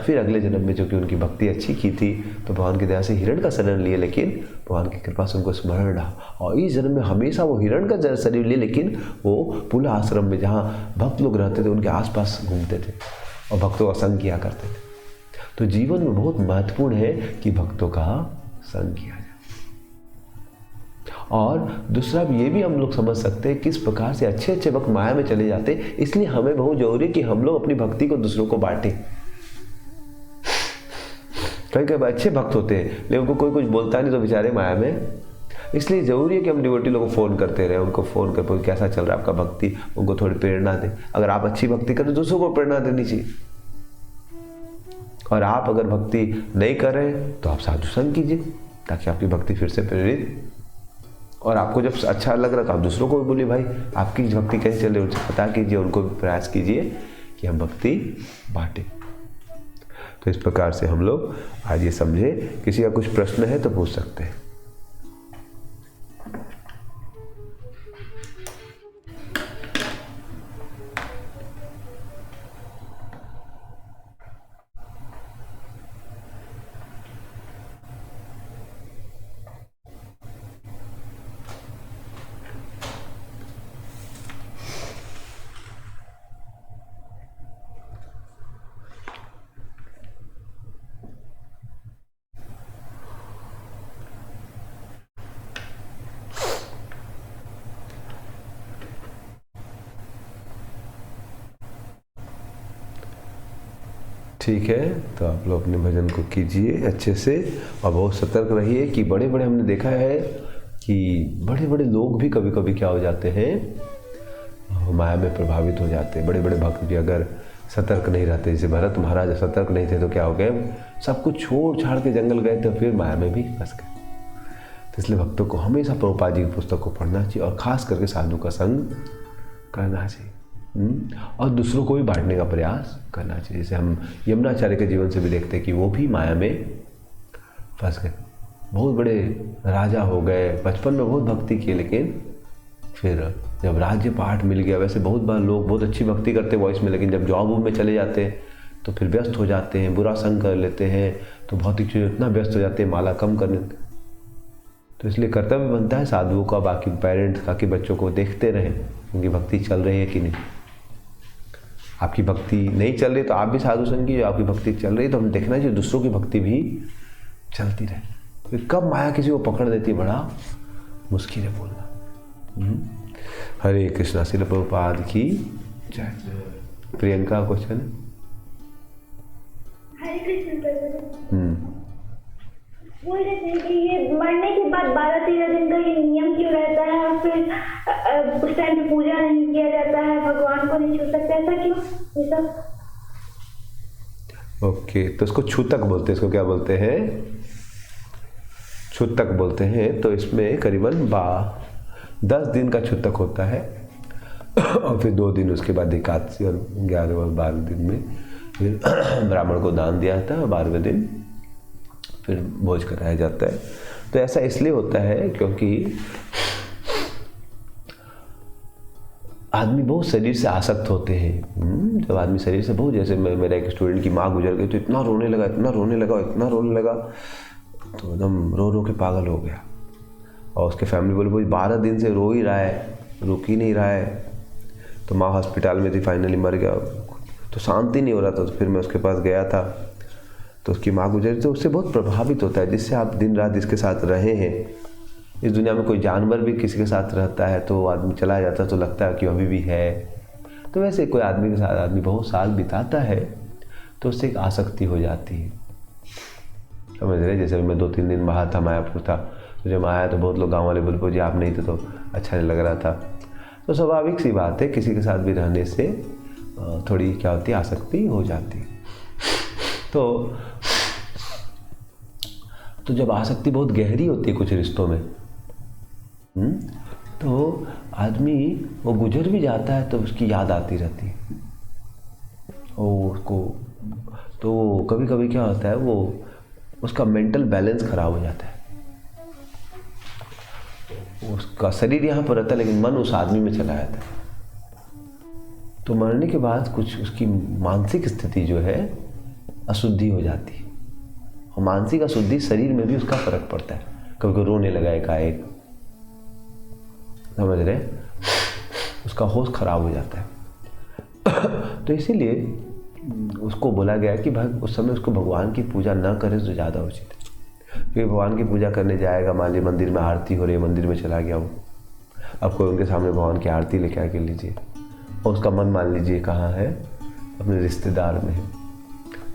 फिर अगले जन्म में, जो कि उनकी भक्ति अच्छी की थी, तो भगवान की दया से हिरण का शरण लिए, लेकिन भगवान की कृपा से उनको स्मरण रहा। और इस जन्म में हमेशा वो हिरण का शरीर लिए, लेकिन वो पुला आश्रम में जहाँ भक्त लोग रहते थे उनके आसपास घूमते थे और भक्तों का संग किया करते थे। तो जीवन में बहुत महत्वपूर्ण है कि भक्तों का संग किया जाए। और दूसरा ये भी हम लोग समझ सकते हैं किस प्रकार से अच्छे भक्त माया में चले जाते हैं। इसलिए हमें बहुत जरूरी है कि हम लोग अपनी भक्ति को दूसरों को बांटें। कई अच्छे भक्त होते हैं लेकिन उनको कोई कुछ बोलता नहीं, तो बेचारे माया में। इसलिए जरूरी है कि हम डिवोटी लोगों को फोन करते रहे, उनको फोन कर कैसा चल रहा है आपका भक्ति, उनको थोड़ी प्रेरणा दें। अगर आप अच्छी भक्ति करें तो दूसरों को प्रेरणा देनी चाहिए। और आप अगर भक्ति नहीं कर रहे तो आप साधु संग कीजिए, ताकि आपकी भक्ति फिर से प्रेरित। और आपको जब अच्छा लग रहा तो आप दूसरों को भी बोलिए, भाई आपकी भक्ति कैसे चल रही है, उनसे पता कीजिए, उनको भी प्रयास कीजिए कि हम भक्ति बांटें। तो इस प्रकार से हम लोग आज ये समझे। किसी का कुछ प्रश्न है तो पूछ सकते हैं। ठीक है, तो आप लोग अपने भजन को कीजिए अच्छे से और बहुत सतर्क रहिए कि बड़े बड़े, हमने देखा है कि बड़े बड़े लोग भी कभी कभी क्या हो जाते हैं, माया में प्रभावित हो जाते हैं। बड़े बड़े भक्त भी अगर सतर्क नहीं रहते, जैसे भरत महाराज सतर्क नहीं थे तो क्या हो गए, सब कुछ छोड़ छाड़ के जंगल गए तो फिर माया में भी फंस गए। तो इसलिए भक्तों को हमेशा प्रभुपाद जी की पुस्तक को पढ़ना चाहिए और खास करके साधु का संग करना चाहिए और दूसरों को भी बांटने का प्रयास करना चाहिए। जैसे हम यमुनाचार्य के जीवन से भी देखते हैं कि वो भी माया में फंस गए, बहुत बड़े राजा हो गए, बचपन में बहुत भक्ति की, लेकिन फिर जब राज्य पाठ मिल गया, वैसे बहुत बार लोग बहुत अच्छी भक्ति करते वॉइस में, लेकिन जब जॉब में चले जाते हैं तो फिर व्यस्त हो जाते हैं, बुरा संग कर लेते हैं, तो भौतिक चीज़ इतना व्यस्त हो जाते हैं, माला कम करने। तो इसलिए कर्तव्य बनता है साधुओं का, बाकी पेरेंट्स का, कि बच्चों को देखते रहें उनकी भक्ति चल रही है कि नहीं। आपकी भक्ति नहीं चल रही तो आप भी साधु संग कीजिए, आपकी भक्ति चल रही तो हम देखना चाहिए दूसरों की भक्ति भी चलती रहे। फिर कब माया किसी को पकड़ देती है बड़ा मुश्किल है बोलना। हरे कृष्णा, श्रील प्रभुपाद की जय। प्रियंका क्वेश्चन। हरे कृष्ण। बोल रहे थे कि ये मरने के बाद 12-13 दिन का ये नियम क्यों रहता है, और फिर उस टाइम पे पूजा नहीं किया जाता है, भगवान को नहीं छू सकते, ऐसा क्यों ये सब? ओके, तो इसको छूतक बोलते हैं। इसको क्या बोलते हैं? छूतक बोलते हैं। तो इसमें करीबन 10 दिन का छूतक होता है और फिर 2 दिन उसके बाद एकादशी, और 11 और 12 दिन में फिर ब्राह्मण को दान दिया जाता है, और 12वें दिन फिर भोज कराया जाता है। तो ऐसा इसलिए होता है क्योंकि आदमी बहुत शरीर से आसक्त होते हैं। जब आदमी शरीर से बहुत, जैसे मेरा एक स्टूडेंट की माँ गुजर गई तो इतना रोने लगा, इतना रोने लगा, इतना रोने लगा, तो एकदम रो रो के पागल हो गया। और उसके फैमिली बोले भाई 12 दिन से रो ही रहा है, रुक ही नहीं रहा है। तो माँ हॉस्पिटल में थी, फाइनली मर गया, तो शांति नहीं हो रहा था। तो फिर मैं उसके पास गया था, तो उसकी माँ गुजरी। तो उससे बहुत प्रभावित होता है, जिससे आप दिन रात जिसके साथ रहे हैं। इस दुनिया में कोई जानवर भी किसी के साथ रहता है तो आदमी चला जाता है तो लगता है कि अभी भी है। तो वैसे कोई आदमी के साथ आदमी बहुत साल बिताता है तो उससे एक आसक्ति हो जाती है, समझ रहे? जैसे मैं 2-3 दिन बाहर था, मायापुर था, तो जब आया तो बहुत लोग गाँव वाले बोले जी आप नहीं थे तो अच्छा नहीं लग रहा था। तो स्वाभाविक सी बात है, किसी के साथ भी रहने से थोड़ी क्या होती है, आसक्ति हो जाती है। तो जब आसक्ति बहुत गहरी होती है कुछ रिश्तों में, तो आदमी वो गुजर भी जाता है तो उसकी याद आती रहती है। और उसको तो कभी कभी क्या होता है, वो उसका मेंटल बैलेंस खराब हो जाता है। उसका शरीर यहाँ पर रहता है लेकिन मन उस आदमी में चला जाता है। तो मरने के बाद कुछ उसकी मानसिक स्थिति जो है अशुद्धि हो जाती है, और मानसिक अशुद्धि शरीर में भी उसका फर्क पड़ता है। कभी कोई रोने लगा एकाएक, समझ रहे, उसका होश खराब हो जाता है। तो इसीलिए उसको बोला गया कि भाई उस समय उसको भगवान की पूजा ना करे तो ज़्यादा उचित है। क्योंकि भगवान की पूजा करने जाएगा, मान लीजिए मंदिर में आरती हो रही है, मंदिर में चला गया वो, अब कोई उनके सामने भगवान की आरती लेके आके लीजिए, और उसका मन मान लीजिए कहाँ है, अपने रिश्तेदार में है,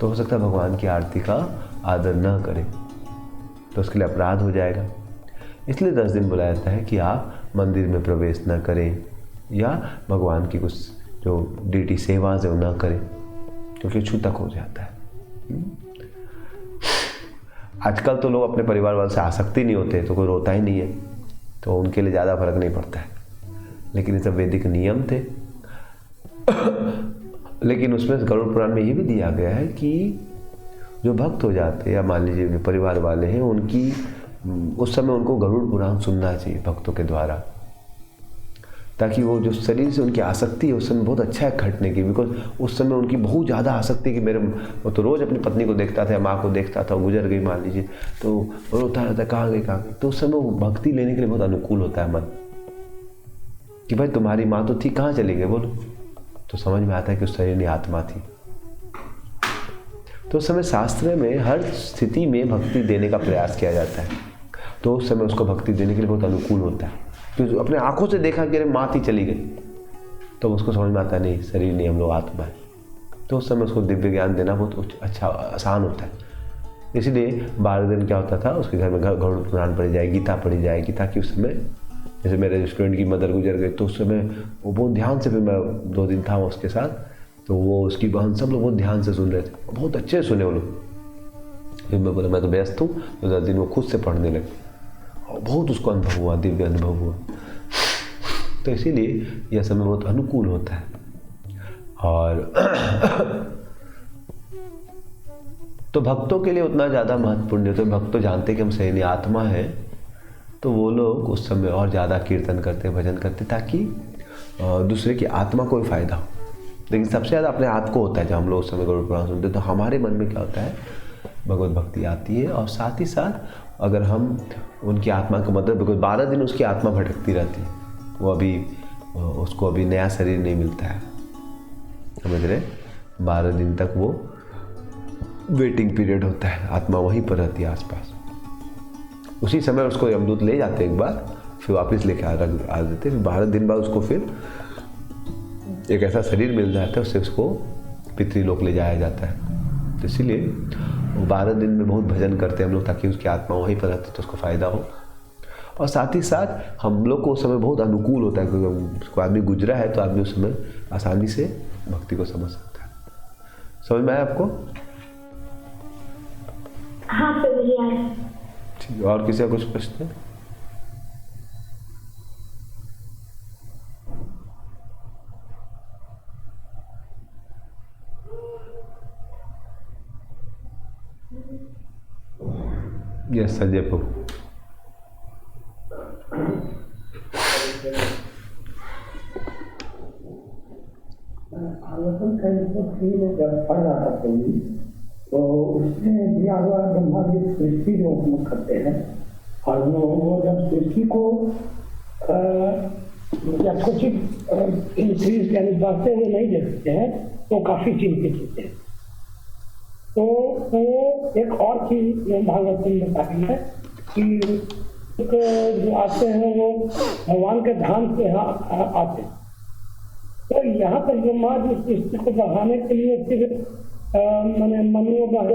तो हो सकता है भगवान की आरती का आदर न करे, तो उसके लिए अपराध हो जाएगा। इसलिए 10 दिन बुलाया जाता है कि आप मंदिर में प्रवेश न करें या भगवान की कुछ जो ड्यूटी सेवा है वो न करें, क्योंकि छूतक हो जाता है। आजकल तो लोग अपने परिवार वालों से आसक्ति नहीं होते तो कोई रोता ही नहीं है, तो उनके लिए ज़्यादा फर्क नहीं पड़ता है। लेकिन ये सब वैदिक नियम थे। लेकिन उसमें गरुड़ पुराण में ये भी दिया गया है कि जो भक्त हो जाते हैं या मान लीजिए जो परिवार वाले हैं, उनकी उस समय उनको गरुड़ पुराण सुनना चाहिए भक्तों के द्वारा, ताकि वो जो शरीर से उनकी आसक्ति है उस समय बहुत अच्छा है घटने की। बिकॉज उस समय उनकी बहुत ज़्यादा आसक्ति कि वो तो रोज़ अपनी पत्नी को देखता था, माँ को देखता था, गुजर गई मान लीजिए, तो रोता रहता कहाँ गई कहाँ गई। तो उस समय वो भक्ति लेने के लिए बहुत अनुकूल होता है मन, कि भाई तुम्हारी माँ तो थी, कहाँ चली गई बोलो, तो समझ में आता है कि उस शरीर में आत्मा थी। तो उस समय शास्त्र में हर स्थिति में भक्ति देने का प्रयास किया जाता है, तो उस समय उसको भक्ति देने के लिए बहुत अनुकूल होता है। तो अपने आंखों से देखा कि अरे माँ थी चली गई, तो उसको समझ में आता है नहीं शरीर नहीं, हम लोग आत्मा है। तो उस समय उसको दिव्य ज्ञान देना बहुत अच्छा आसान होता है। इसीलिए 12 दिन क्या होता था, उसके घर में गरुड़ पुराण पढ़ी जाए, गीता पढ़ी जाएगी, ताकि उस समय जैसे मेरे स्टूडेंट की मदर गुजर गई तो उस समय वो बहुत ध्यान से, फिर मैं 2 दिन था उसके साथ, तो वो उसकी बहन सब लोग बहुत ध्यान से सुन रहे थे, बहुत अच्छे सुने वो लोग। फिर मैं बोला मैं तो व्यस्त हूँ, तो 10 दिन वो खुद से पढ़ने लगे और बहुत उसको अनुभव हुआ, दिव्य अनुभव हुआ। तो इसीलिए यह समय बहुत अनुकूल होता है। और तो भक्तों के लिए उतना ज़्यादा महत्वपूर्ण नहीं होता। भक्त तो जानते कि हम शरीर आत्मा है, तो वो लोग उस समय और ज़्यादा कीर्तन करते, भजन करते, ताकि दूसरे की आत्मा को भी फायदा हो। लेकिन सबसे ज़्यादा अपने आप को होता है। जब हम लोग उस समय गरुड़ पुराण सुनते हैं तो हमारे मन में क्या होता है, भगवत भक्ति आती है। और साथ ही साथ अगर हम उनकी आत्मा को मदद, बिकॉज 12 दिन उसकी आत्मा भटकती रहती है, वो अभी उसको अभी नया शरीर नहीं मिलता है, समझ रहे। 12 दिन तक वो वेटिंग पीरियड होता है, आत्मा वहीं पर रहती है आसपास। उसी समय उसको यमदूत ले जाते एक बार, फिर वापस लेके आ देते। फिर 12 दिन बाद उसको फिर एक ऐसा शरीर मिल जाता है, उससे उसको पितृलोक ले जाया जाता है। तो इसीलिए 12 दिन में बहुत भजन करते हैं हम लोग, ताकि उसकी आत्मा वहीं पर रहती तो उसको फ़ायदा हो। और साथ ही साथ हम लोग को उस समय बहुत अनुकूल होता है, क्योंकि कोई आदमी गुजरा है तो आदमी उस समय आसानी से भक्ति को समझ सकता है। समझ में आया आपको? हाँ प्रभु जी आए। ठीक है, और किसी का कुछ प्रश्न है? यस संजय प्रभु। जब पढ़ रहा था तो उसमें दिया हुआ ब्रह्मा जी सृष्टि जो हम करते हैं, और वो जब सृष्टि को जब कुछ इंक्रीज यानी बढ़ते हुए नहीं देखते हैं तो काफी चिंतित होते हैं। तो वो एक और चीज भागवत में बताई है कि जो आते हैं वो भगवान के धाम से आते हैं। तो यहाँ पर ब्रह्मा जी सृष्टि को बढ़ाने के लिए सिर्फ मैंने मनुओं और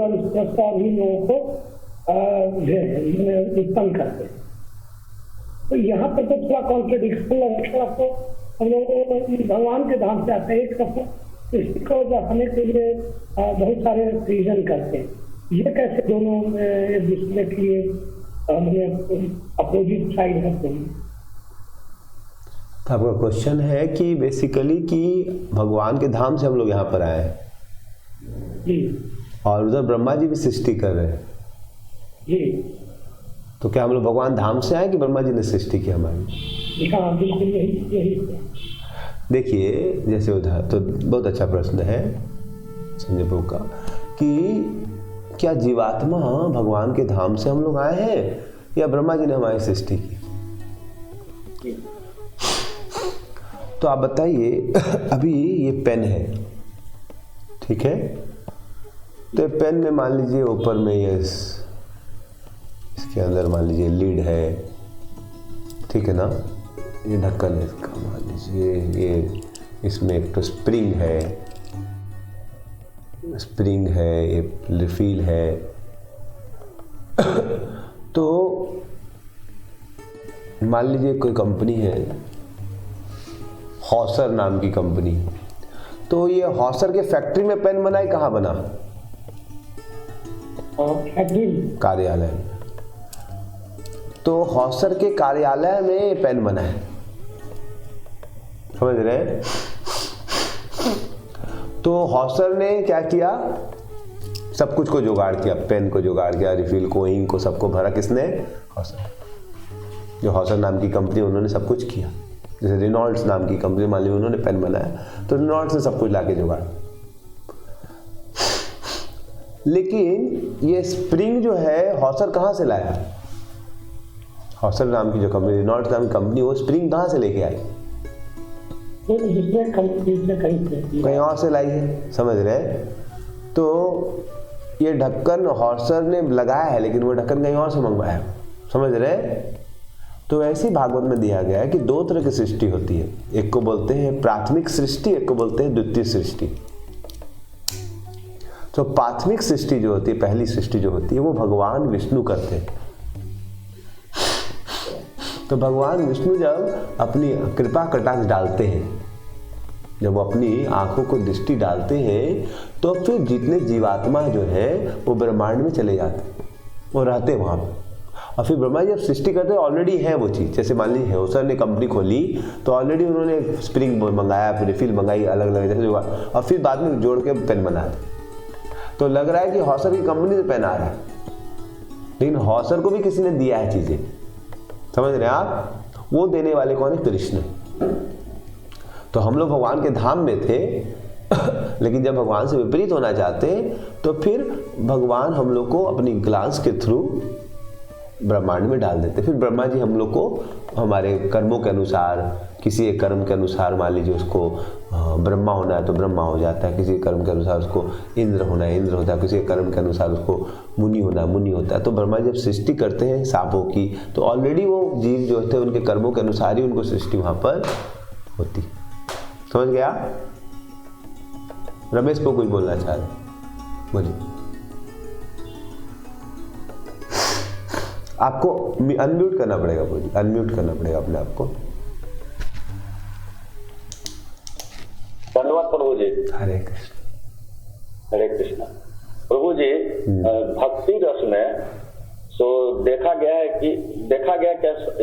भी लोगों को उत्पन्न करते हैं। तो यहाँ पर तो थोड़ा कॉन्ट्रडिक्शन लगता है। हम लोग भगवान के धाम से आते हैं, एक तरफ सृष्टि को बढ़ाने के लिए बहुत सारे सृजन करते हैं। ये कैसे दोनों एक दूसरे के लिए अपोजिट साइड है? तो आपका क्वेश्चन है कि बेसिकली कि भगवान के धाम से हम लोग यहाँ पर आए हैं जी, और उधर ब्रह्मा जी भी सृष्टि कर रहे हैं जी। तो क्या हम लोग भगवान धाम से आए कि ब्रह्मा जी ने सृष्टि की हमारी? हाँ बिल्कुल यही। देखिए जैसे उधर तो बहुत अच्छा प्रश्न है संजय प्रभु का कि क्या जीवात्मा भगवान के धाम से हम लोग आए हैं या ब्रह्मा जी ने हमारी सृष्टि की? तो आप बताइए। अभी ये पेन है, ठीक है, तो पेन में मान लीजिए ऊपर में ये इसके अंदर मान लीजिए लीड है, ठीक है ना, ये ढक्कन है इसका, मान लीजिए ये इसमें एक तो स्प्रिंग है, ये रिफिल है। तो मान लीजिए कोई कंपनी है, हॉसर नाम की कंपनी, तो ये हॉसर के फैक्ट्री में पेन बना है, कहाँ बना? कार्यालय में। तो हॉसर के कार्यालय में पेन बना है, समझ रहे हैं? तो हॉसर ने क्या किया? सब कुछ को जुगाड़ किया, पेन को जुगाड़ किया, रिफिल को, इंक को, सबको भरा किसने? हॉसर। जो हॉसर नाम की कंपनी, उन्होंने सब कुछ किया। जैसे रेनॉल्ड्स नाम की कंपनी, मान लीजिए उन्होंने पेन बनाया तो रेनॉल्ड्स ने सब कुछ लाके जुगाड़। लेकिन ये स्प्रिंग जो है हॉसर कहाँ से लाया? हॉसर नाम की जो कंपनी, रेनॉल्ड्स नाम की कंपनी, वो स्प्रिंग कहाँ से लेके आई? कहीं और से लाई है, समझ रहे हैं? तो ये ढक्कन हॉसर ने लगाया है, लेकिन वो ढक्कन कहीं और से मंगवाया, समझ रहे हैं? तो ऐसे भागवत में दिया गया है कि दो तरह की सृष्टि होती है, एक को बोलते हैं प्राथमिक सृष्टि, एक को बोलते हैं द्वितीय सृष्टि। तो प्राथमिक सृष्टि जो होती है, पहली सृष्टि जो होती है, वो भगवान विष्णु करते हैं। तो भगवान विष्णु जब अपनी कृपा कटाक्ष डालते हैं, जब वो अपनी आंखों को दृष्टि डालते हैं, तो फिर जितने जीवात्मा जो है वो ब्रह्मांड में चले जाते हैं, वो रहते हैं वहां पर। और फिर ब्रह्मा जी जब सृष्टि करते हैं, ऑलरेडी है वो चीज़। जैसे मान लीजिए हॉसर ने कंपनी खोली तो ऑलरेडी उन्होंने स्प्रिंग मंगाया, फिर रिफिल मंगाई, अलग अलग जैसे जुगाड़, और फिर बाद में जोड़ के पेन बना दे। तो लग रहा है कि हॉसर की कंपनी से पेन आ रहा है, लेकिन हॉसर को भी किसी ने दिया है चीज़ें, समझ रहे हैं आप? वो देने वाले कौन है? कृष्ण। तो हम लोग भगवान के धाम में थे लेकिन जब भगवान से विपरीत होना चाहते तो फिर भगवान हम लोग को अपनी ग्लांस के थ्रू ब्रह्मांड में डाल देते। फिर ब्रह्मा जी हम लोग को हमारे कर्मों के अनुसार, किसी एक कर्म के अनुसार, मान लीजिए उसको ब्रह्मा होना है तो ब्रह्मा हो जाता है, किसी कर्म के अनुसार उसको इंद्र होना है, इंद्र होता है, किसी कर्म के अनुसार उसको मुनि होना है, मुनि होता है। तो ब्रह्मा जब सृष्टि करते हैं सांपों की, तो ऑलरेडी वो जीव जो थे उनके कर्मों के अनुसार ही उनको सृष्टि वहाँ पर होती। समझ गया? रमेश को कुछ बोलना चाह रहे, बोलिए। आपको अनम्यूट करना पड़ेगा, पूरी अनम्यूट करना पड़ेगा अपने आप को। धन्यवाद प्रभु जी। हरे कृष्ण। हरे कृष्ण। प्रभु जी, भक्ति रस में तो देखा गया कि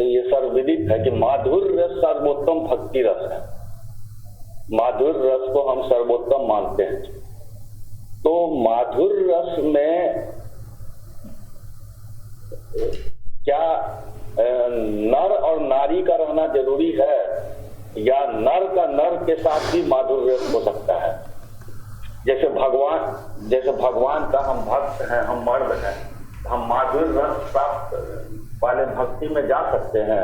ये सर्वविदित है कि माधुर्य रस सर्वोत्तम भक्ति रस है। माधुर्य रस को हम सर्वोत्तम मानते हैं। तो माधुर्य रस में क्या नर और नारी का रहना जरूरी है, या नर का नर के साथ भी माधुर्य रस हो सकता है? जैसे भगवान का हम भक्त हैं, हम मर्द हैं, हम माधुर्य रस प्राप्त वाले भक्ति में जा सकते हैं।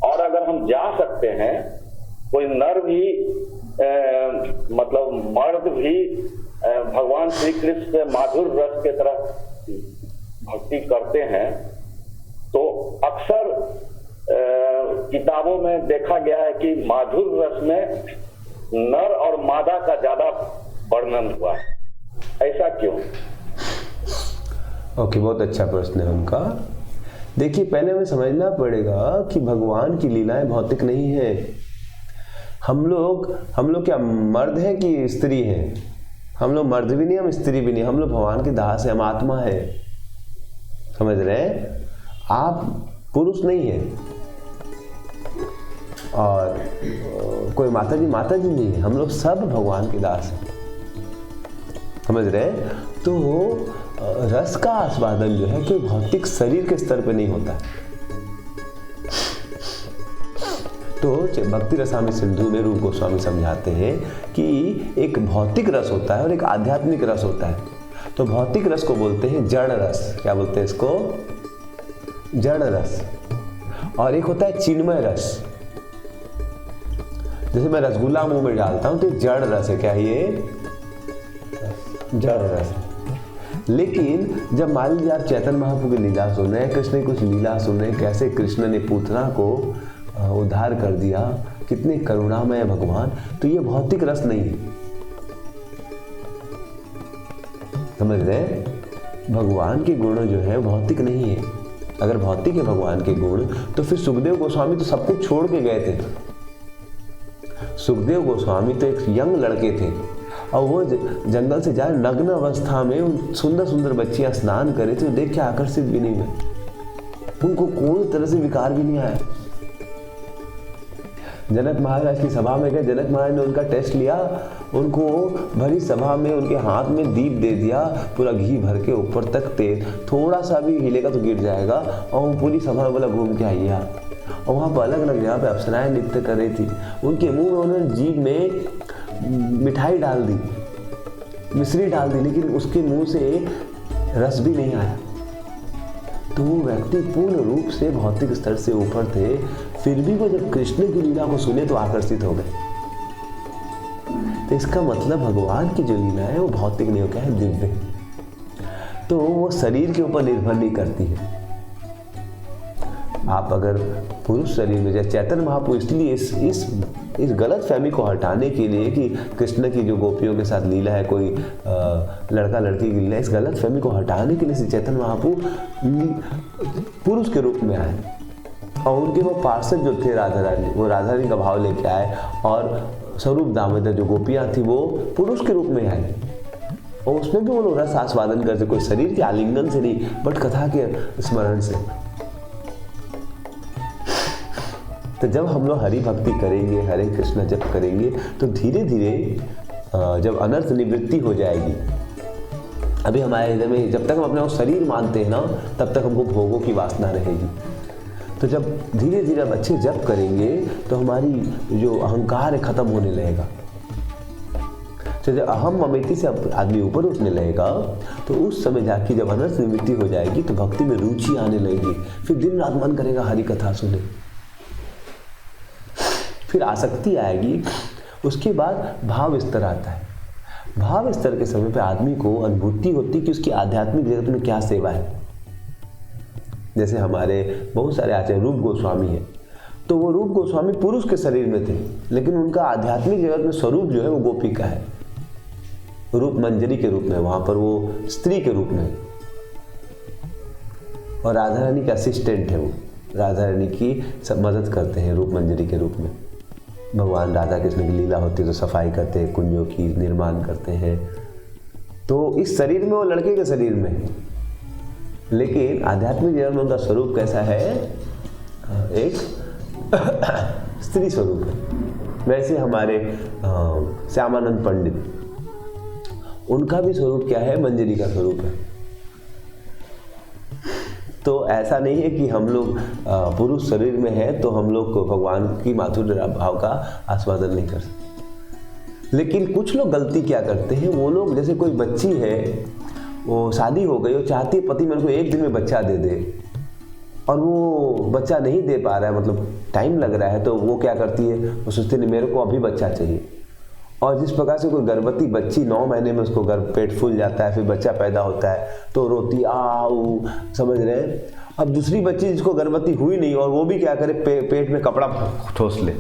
और अगर हम जा सकते हैं, कोई नर भी मतलब मर्द भी भगवान श्री कृष्ण से माधुर्य रस के तरह भक्ति करते हैं, तो अक्सर किताबों में देखा गया है कि माधुर्य रस में नर और मादा का ज्यादा वर्णन हुआ है। ऐसा क्यों? ओके, बहुत अच्छा प्रश्न है उनका। देखिए, पहले हमें समझना पड़ेगा कि भगवान की लीलाएं भौतिक नहीं है। हम लोग क्या मर्द हैं कि स्त्री हैं? हम लोग मर्द भी नहीं, हम स्त्री भी नहीं, हम लोग भगवान के दास हैं, हम आत्मा है। समझ रहे हैं? आप पुरुष नहीं है और कोई माता जी नहीं है, हम लोग सब भगवान के दास हैं। समझ रहे हैं? तो रस का आस्वादन जो है कि भौतिक शरीर के स्तर पे नहीं होता। तो भक्ति रसामृत सिंधु में रूप गोस्वामी समझाते हैं कि एक भौतिक रस होता है और एक आध्यात्मिक रस होता है। तो भौतिक रस को बोलते हैं जड़ रस। क्या बोलते हैं इसको? जड़ रस। और एक होता है चिन्मय रस। जैसे मैं रसगुल्ला मुंह में डालता हूं तो जड़ रस है। क्या ये? जड़ रस। लेकिन जब मान लीजिए आप चैतन्य महाप्रभु की लीला सुन रहे हैं, कृष्ण की कुछ लीला सुन रहे हैं, कैसे कृष्ण ने पूतना को उद्धार कर दिया, कितने करुणामय है भगवान, तो ये भौतिक रस नहीं है। समझ रहे हैं? भगवान के गुण जो है भौतिक नहीं है। अगर भौतिक है भगवान के गुण, तो फिर सुखदेव गोस्वामी तो सब कुछ छोड़ के गए थे। सुखदेव गोस्वामी तो एक यंग लड़के थे और वो जंगल से जाए नग्न अवस्था में उन सुंदर सुंदर बच्चियां स्नान करे थे, देख के आकर्षित भी नहीं हुए। उनको कोई तरह से विकार भी नहीं आया। जनक महाराज की सभा में गए, जनक महाराज ने उनका टेस्ट लिया, उनको भरी सभा में उनके हाथ में दीप दे दिया, पूरा घी भर के ऊपर तक तेल, थोड़ा सा भी हिलेगा तो गिर जाएगा। और वो पूरी सभा में बोला घूम के आइए आप। और वहाँ पर अलग अलग जगह पे अप्सराएं नृत्य कर रही थी। उनके मुंह में उन्होंने जीभ में मिठाई डाल दी, मिश्री डाल दी, लेकिन उसके मुंह से रस भी नहीं आया। तो वो व्यक्ति पूर्ण रूप से भौतिक स्तर से ऊपर थे, फिर भी वो जब कृष्ण की लीला को सुने तो आकर्षित हो गए। तो इसका मतलब भगवान की जो लीला है वो भौतिक नहीं, क्या है? दिव्य। तो वो शरीर के ऊपर निर्भर नहीं करती है। आप अगर पुरुष शरीर में जाए, चैतन्य महाप्रभु इसलिए इस गलत फहमी को हटाने के लिए कि कृष्ण की जो गोपियों के साथ लीला है, कोई लड़का लड़की की लीला, इस गलत फहमी को हटाने के लिए श्री चैतन्य महाप्रभु पुरुष के रूप में आए। और उनके वो पार्षद जो थे राधा रानी, वो राधा रानी का भाव लेके आए, और स्वरूप दामोदर जो गोपियाँ थी वो पुरुष के रूप में आई। और उसमें भी वो लोग रस आस्वादन करते, कोई शरीर के आलिंगन से नहीं, बट कथा के स्मरण से। तो जब हम लोग हरि भक्ति करेंगे, हरे कृष्ण जप करेंगे, तो धीरे धीरे जब अनर्थ निवृत्ति हो जाएगी। अभी हमारे हृदय में जब तक हम अपने को शरीर मानते हैं ना, तब तक हमको भोगों की वासना रहेगी। तो जब धीरे धीरे हम अच्छे जप करेंगे तो हमारी जो अहंकार है खत्म होने लगेगा। तो जब अहम ममैती से आदमी ऊपर उठने लगेगा, तो उस समय जाके जब अनर्थ निवृत्ति हो जाएगी तो भक्ति में रुचि आने लगेगी। फिर दिन रात मन करेगा हरि कथा सुने, फिर आसक्ति आएगी। उसके बाद भाव स्तर आता है। भाव स्तर के समय पे आदमी को अनुभूति होती है कि उसकी आध्यात्मिक जगत में क्या सेवा है। जैसे हमारे बहुत सारे आचार्य, रूप गोस्वामी है, तो वो रूप गोस्वामी पुरुष के शरीर में थे, लेकिन उनका आध्यात्मिक जगत में स्वरूप जो है वो गोपिका है, रूप मंजरी के रूप में, वहां पर वो स्त्री के रूप में। और राधा रानी का असिस्टेंट है वो, राधा रानी की सब मदद करते हैं रूप मंजरी के रूप में। भगवान राधा कृष्ण की लीला होती है तो सफाई करते हैं, कुंजों की निर्माण करते हैं। तो इस शरीर में वो लड़के के शरीर में है, लेकिन आध्यात्मिक जीवन में उनका स्वरूप कैसा है? एक स्त्री स्वरूप है। वैसे हमारे श्यामानंद पंडित, उनका भी स्वरूप क्या है? मंजरी का स्वरूप है। तो ऐसा नहीं है कि हम लोग पुरुष शरीर में है तो हम लोग को भगवान की माधुर्य भाव का आस्वादन नहीं कर सकते। लेकिन कुछ लोग गलती क्या करते हैं, वो लोग जैसे कोई बच्ची है, वो शादी हो गई, वो चाहती है पति मेरे को एक दिन में बच्चा दे दे, और वो बच्चा नहीं दे पा रहा है, मतलब टाइम लग रहा है, तो वो क्या करती है, वो सोचती है मेरे को अभी बच्चा चाहिए। और जिस प्रकार से कोई गर्भवती बच्ची 9 महीने में उसको पेट फूल जाता है, फिर बच्चा पैदा होता है तो रोती आऊ, समझ रहे हैं। अब दूसरी बच्ची जिसको गर्भवती हुई नहीं और वो भी क्या करे, पेट में कपड़ा ठोस ले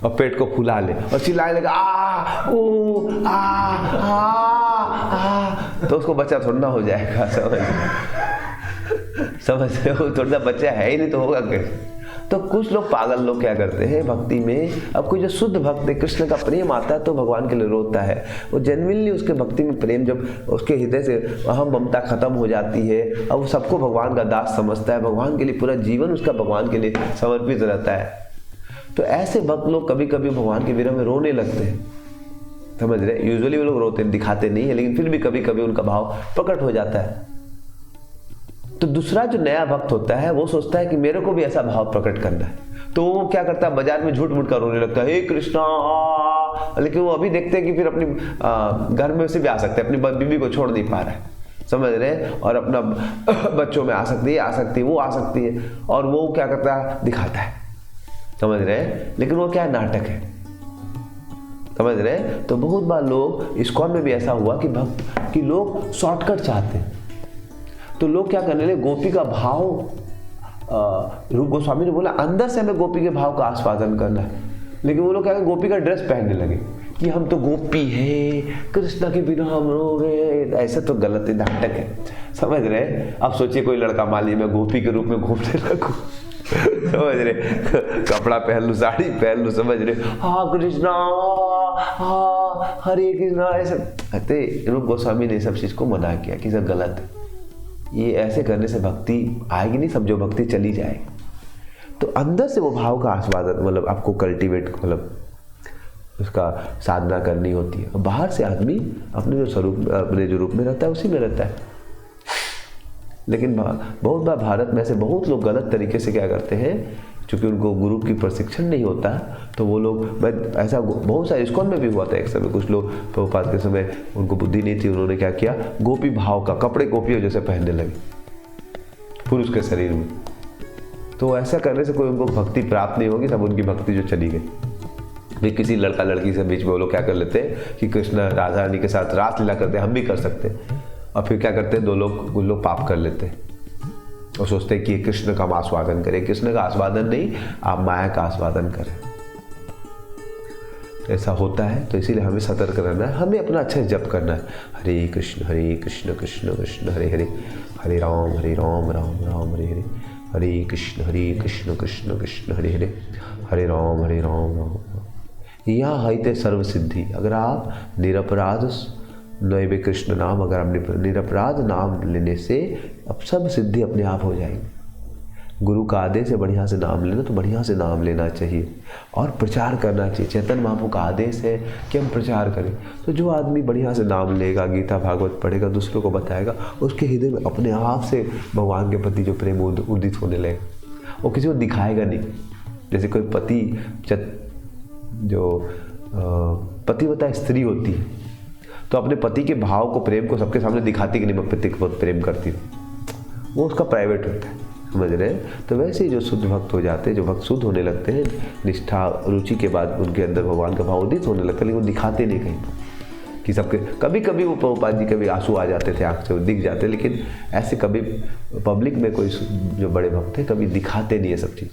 और पेट को फुला ले और चिल्लाने लगा आ ओ आ, तो उसको बच्चा थोड़ा ना हो जाएगा। समझ रहे हो, थोड़ा बच्चा है ही नहीं तो होगा कैसे। तो कुछ लोग पागल लोग क्या करते हैं भक्ति में, अब कोई जो शुद्ध भक्त है, कृष्ण का प्रेम आता है तो भगवान के लिए रोता है, वो जेन्युइनली उसके भक्ति में प्रेम, जब उसके हृदय से अहम ममता खत्म हो जाती है, अब वो सबको भगवान का दास समझता है, भगवान के लिए पूरा जीवन उसका भगवान के लिए समर्पित रहता है। तो ऐसे भक्त लोग कभी कभी भगवान के विरह में रोने लगते हैं, समझ रहे। यूजुअली वो लोग रोते दिखाते नहीं है, लेकिन फिर भी कभी कभी उनका भाव प्रकट हो जाता है। तो दूसरा जो नया भक्त होता है वो सोचता है कि मेरे को भी ऐसा भाव प्रकट करना है, तो वो क्या करता है, बाजार में झूठ मूठ कर रोने लगता है, हे कृष्णा, लेकिन वो अभी देखते हैं कि फिर अपनी घर में से भी आ सकते हैं, अपनी बीबी को छोड़ नहीं पा रहा है, समझ रहे, और अपना बच्चों में आ सकती है, वो आ सकती है, और वो क्या करता है, दिखाता है, समझ रहे। लेकिन वो क्या नाटक है, समझ रहे। तो बहुत बार लोग इस्कॉन में भी ऐसा हुआ कि भक्त कि लोग शॉर्टकट चाहते हैं, तो लोग क्या करने लगे, गोपी का भाव, रूप गोस्वामी ने बोला अंदर से हमें गोपी के भाव का आस्वादन करना है, लेकिन वो लोग क्या करें, गोपी का ड्रेस पहनने लगे कि हम तो गोपी है, कृष्ण के बिना हम रो रहे। ऐसा तो गलत है, नाटक है, समझ रहे। अब सोचिए कोई लड़का मान लीजिए मैं गोपी के रूप में घूमने लगूं, समझ रहे, कपड़ा पहन लूं, साड़ी पहन लूं, समझ रहे, हाँ कृष्णा, हाँ हरे कृष्णा, ऐसा कहते। रूप गोस्वामी ने सब चीज को मना किया कि सब गलत है, ये ऐसे करने से भक्ति आएगी नहीं, सब जो भक्ति चली जाएगी। तो अंदर से वो भाव का आस्वादन, मतलब आपको कल्टीवेट, मतलब उसका साधना करनी होती है। बाहर से आदमी अपने जो स्वरूप, अपने जो रूप में रहता है उसी में रहता है। लेकिन बहुत बार भारत में ऐसे बहुत लोग गलत तरीके से क्या करते हैं, क्योंकि उनको गुरु की प्रशिक्षण नहीं होता, तो वो लोग, ऐसा बहुत सारे इस्कॉन में भी हुआ था एक समय, कुछ लोग प्रभुपाद के समय उनको बुद्धि नहीं थी, उन्होंने क्या किया, गोपी भाव का कपड़े गोपियों जैसे पहनने लगे पुरुष के शरीर में। तो ऐसा करने से कोई उनको भक्ति प्राप्त नहीं होगी, सब उनकी भक्ति जो चली गई। भी किसी लड़का लड़की से बीच में वो लोग क्या कर लेते हैं कि कृष्ण राधा रानी के साथ रास लीला करते हैं, हम भी कर सकते हैं, और फिर क्या करते हैं, वो लोग पाप कर लेते हैं और सोचते हैं कि कृष्ण का हम आस्वादन करें। कृष्ण का आस्वादन नहीं, आप माया का आस्वादन करें। ऐसा होता है, तो इसीलिए हमें सतर्क रहना है, हमें अपना अच्छा जप करना है, हरे कृष्ण कृष्ण कृष्ण हरे हरे, हरे राम राम राम हरे हरे, हरे कृष्ण कृष्ण कृष्ण हरे हरे, हरे राम राम। यहाँ है सर्व सिद्धि। अगर आप निरपराध नैवे कृष्ण नाम, अगर आप निरपराध नाम लेने से अब सब सिद्धि अपने आप हो जाएगी। गुरु का आदेश है बढ़िया से नाम लेना, तो बढ़िया से नाम लेना चाहिए और प्रचार करना चाहिए। चैतन्य महाप्रभु का आदेश है कि हम प्रचार करें, तो जो आदमी बढ़िया से नाम लेगा, गीता भागवत पढ़ेगा, दूसरों को बताएगा, उसके हृदय में अपने आप से भगवान के प्रति जो प्रेम उदित होने लगेगा। वो किसी को दिखाएगा नहीं। जैसे कोई पतिव्रता स्त्री होती है, तो अपने पति के भाव को, प्रेम को सबके सामने दिखाती कि नहीं मैं पति को बहुत प्रेम करती हूँ, वो उसका प्राइवेट होता है, समझ रहे हैं। तो वैसे ही जो शुद्ध भक्त हो जाते हैं, जो भक्त शुद्ध होने लगते हैं, निष्ठा रुचि के बाद उनके अंदर भगवान का भाव उदित होने लगता है, लेकिन वो दिखाते नहीं कहीं कि सबके। कभी कभी वो प्रभुपाद जी कभी आंसू आ जाते थे आँख से, दिख जाते, लेकिन ऐसे कभी पब्लिक में कोई जो बड़े भक्त हैं कभी दिखाते नहीं है सब चीज़,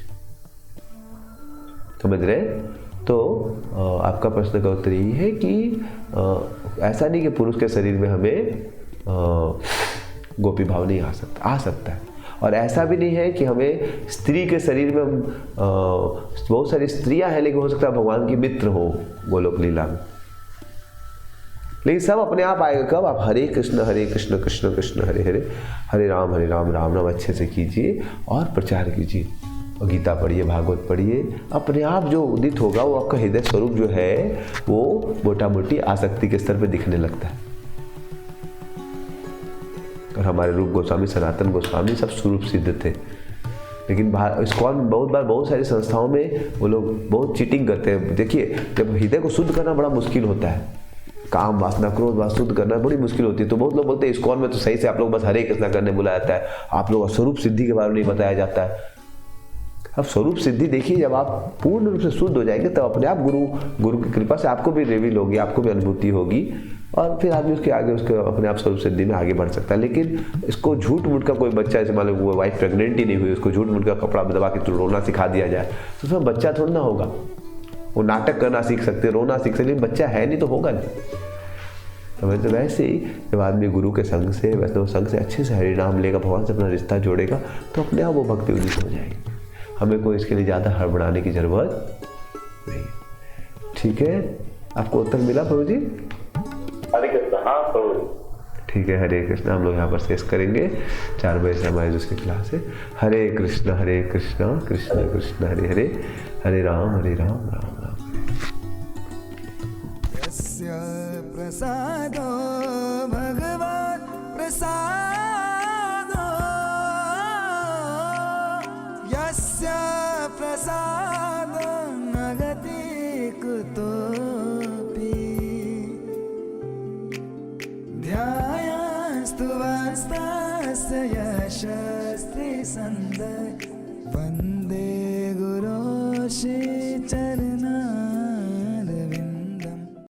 समझ रहे। तो आपका प्रश्न का उत्तर यही है कि ऐसा नहीं कि पुरुष के शरीर में हमें गोपी भाव नहीं आ सकता है। और ऐसा भी नहीं है कि हमें स्त्री के शरीर में बहुत सारी स्त्रियां हैं, लेकिन हो सकता है भगवान की मित्र हो गोलोक लीला में। लेकिन सब अपने आप आएगा कब? आप हरे कृष्ण कृष्ण कृष्ण हरे हरे, हरे राम राम राम अच्छे से कीजिए और प्रचार कीजिए, और गीता पढ़िए, भागवत पढ़िए। अपने आप जो उदित होगा वो आपका हृदय स्वरूप जो है वो मोटा मोटी आसक्ति के स्तर पर दिखने लगता है। और हमारे रूप गोस्वामी, सनातन गोस्वामी सब स्वरूप सिद्ध थे, लेकिन इस्कॉन बहुत बार बहुत सारी संस्थाओं में वो लोग बहुत चीटिंग करते हैं। देखिए, जब हृदय को शुद्ध करना बड़ा मुश्किल होता है, काम वासना क्रोध वासना शुद्ध करना बड़ी मुश्किल होती है, तो बहुत लोग बोलते हैं इस्कॉन में तो सही से आप लोग बस हरे कृष्णा करने बुलाया जाता है, आप लोग स्वरूप सिद्धि के बारे में नहीं बताया जाता है। अब स्वरूप सिद्धि देखिए, जब आप पूर्ण रूप से शुद्ध हो जाएंगे तब अपने आप गुरु की कृपा से आपको भी रिवील होगी, आपको भी अनुभूति होगी, और फिर आदमी उसके आगे उसके अपने आप स्वरूप सिद्धि में आगे बढ़ सकता है। लेकिन इसको झूठ मूठ का कोई बच्चा, जैसे मान लो वो वाइफ प्रेग्नेंट ही नहीं हुई, उसको झूठ मूठ का कपड़ा दबा के तो रोना सिखा दिया जाए, तो उसमें बच्चा थोड़ा ना होगा। वो नाटक करना सीख सकते, रोना सीख सकते, लेकिन बच्चा है नहीं तो होगा नहीं। तो वैसे ही जब आदमी गुरु के संग से, वैष्णव संग से अच्छे से हरि नाम लेगा, भगवान से अपना रिश्ता जोड़ेगा, तो अपने आप वो भक्ति उदित हो जाएगी। हमें कोई इसके लिए ज़्यादा हड़बड़ाने की जरूरत नहीं। ठीक है, आपको उत्तर मिला प्रभु जी? हरे कृष्ण। हाँ प्रभु। ठीक है, हरे कृष्ण। हम लोग यहाँ पर शेष करेंगे, 4 बजे से हमारी दूसरी क्लास है। हरे कृष्ण कृष्ण कृष्ण हरे हरे, हरे राम राम राम। यस्य प्रसादो भगवत् प्रसादो, यस्य प्रसादो नगति कुतोऽपि, ध्यायास्तु वास्तस्य यशस्ति सन्द, वन्दे गुरो श्रीचरणा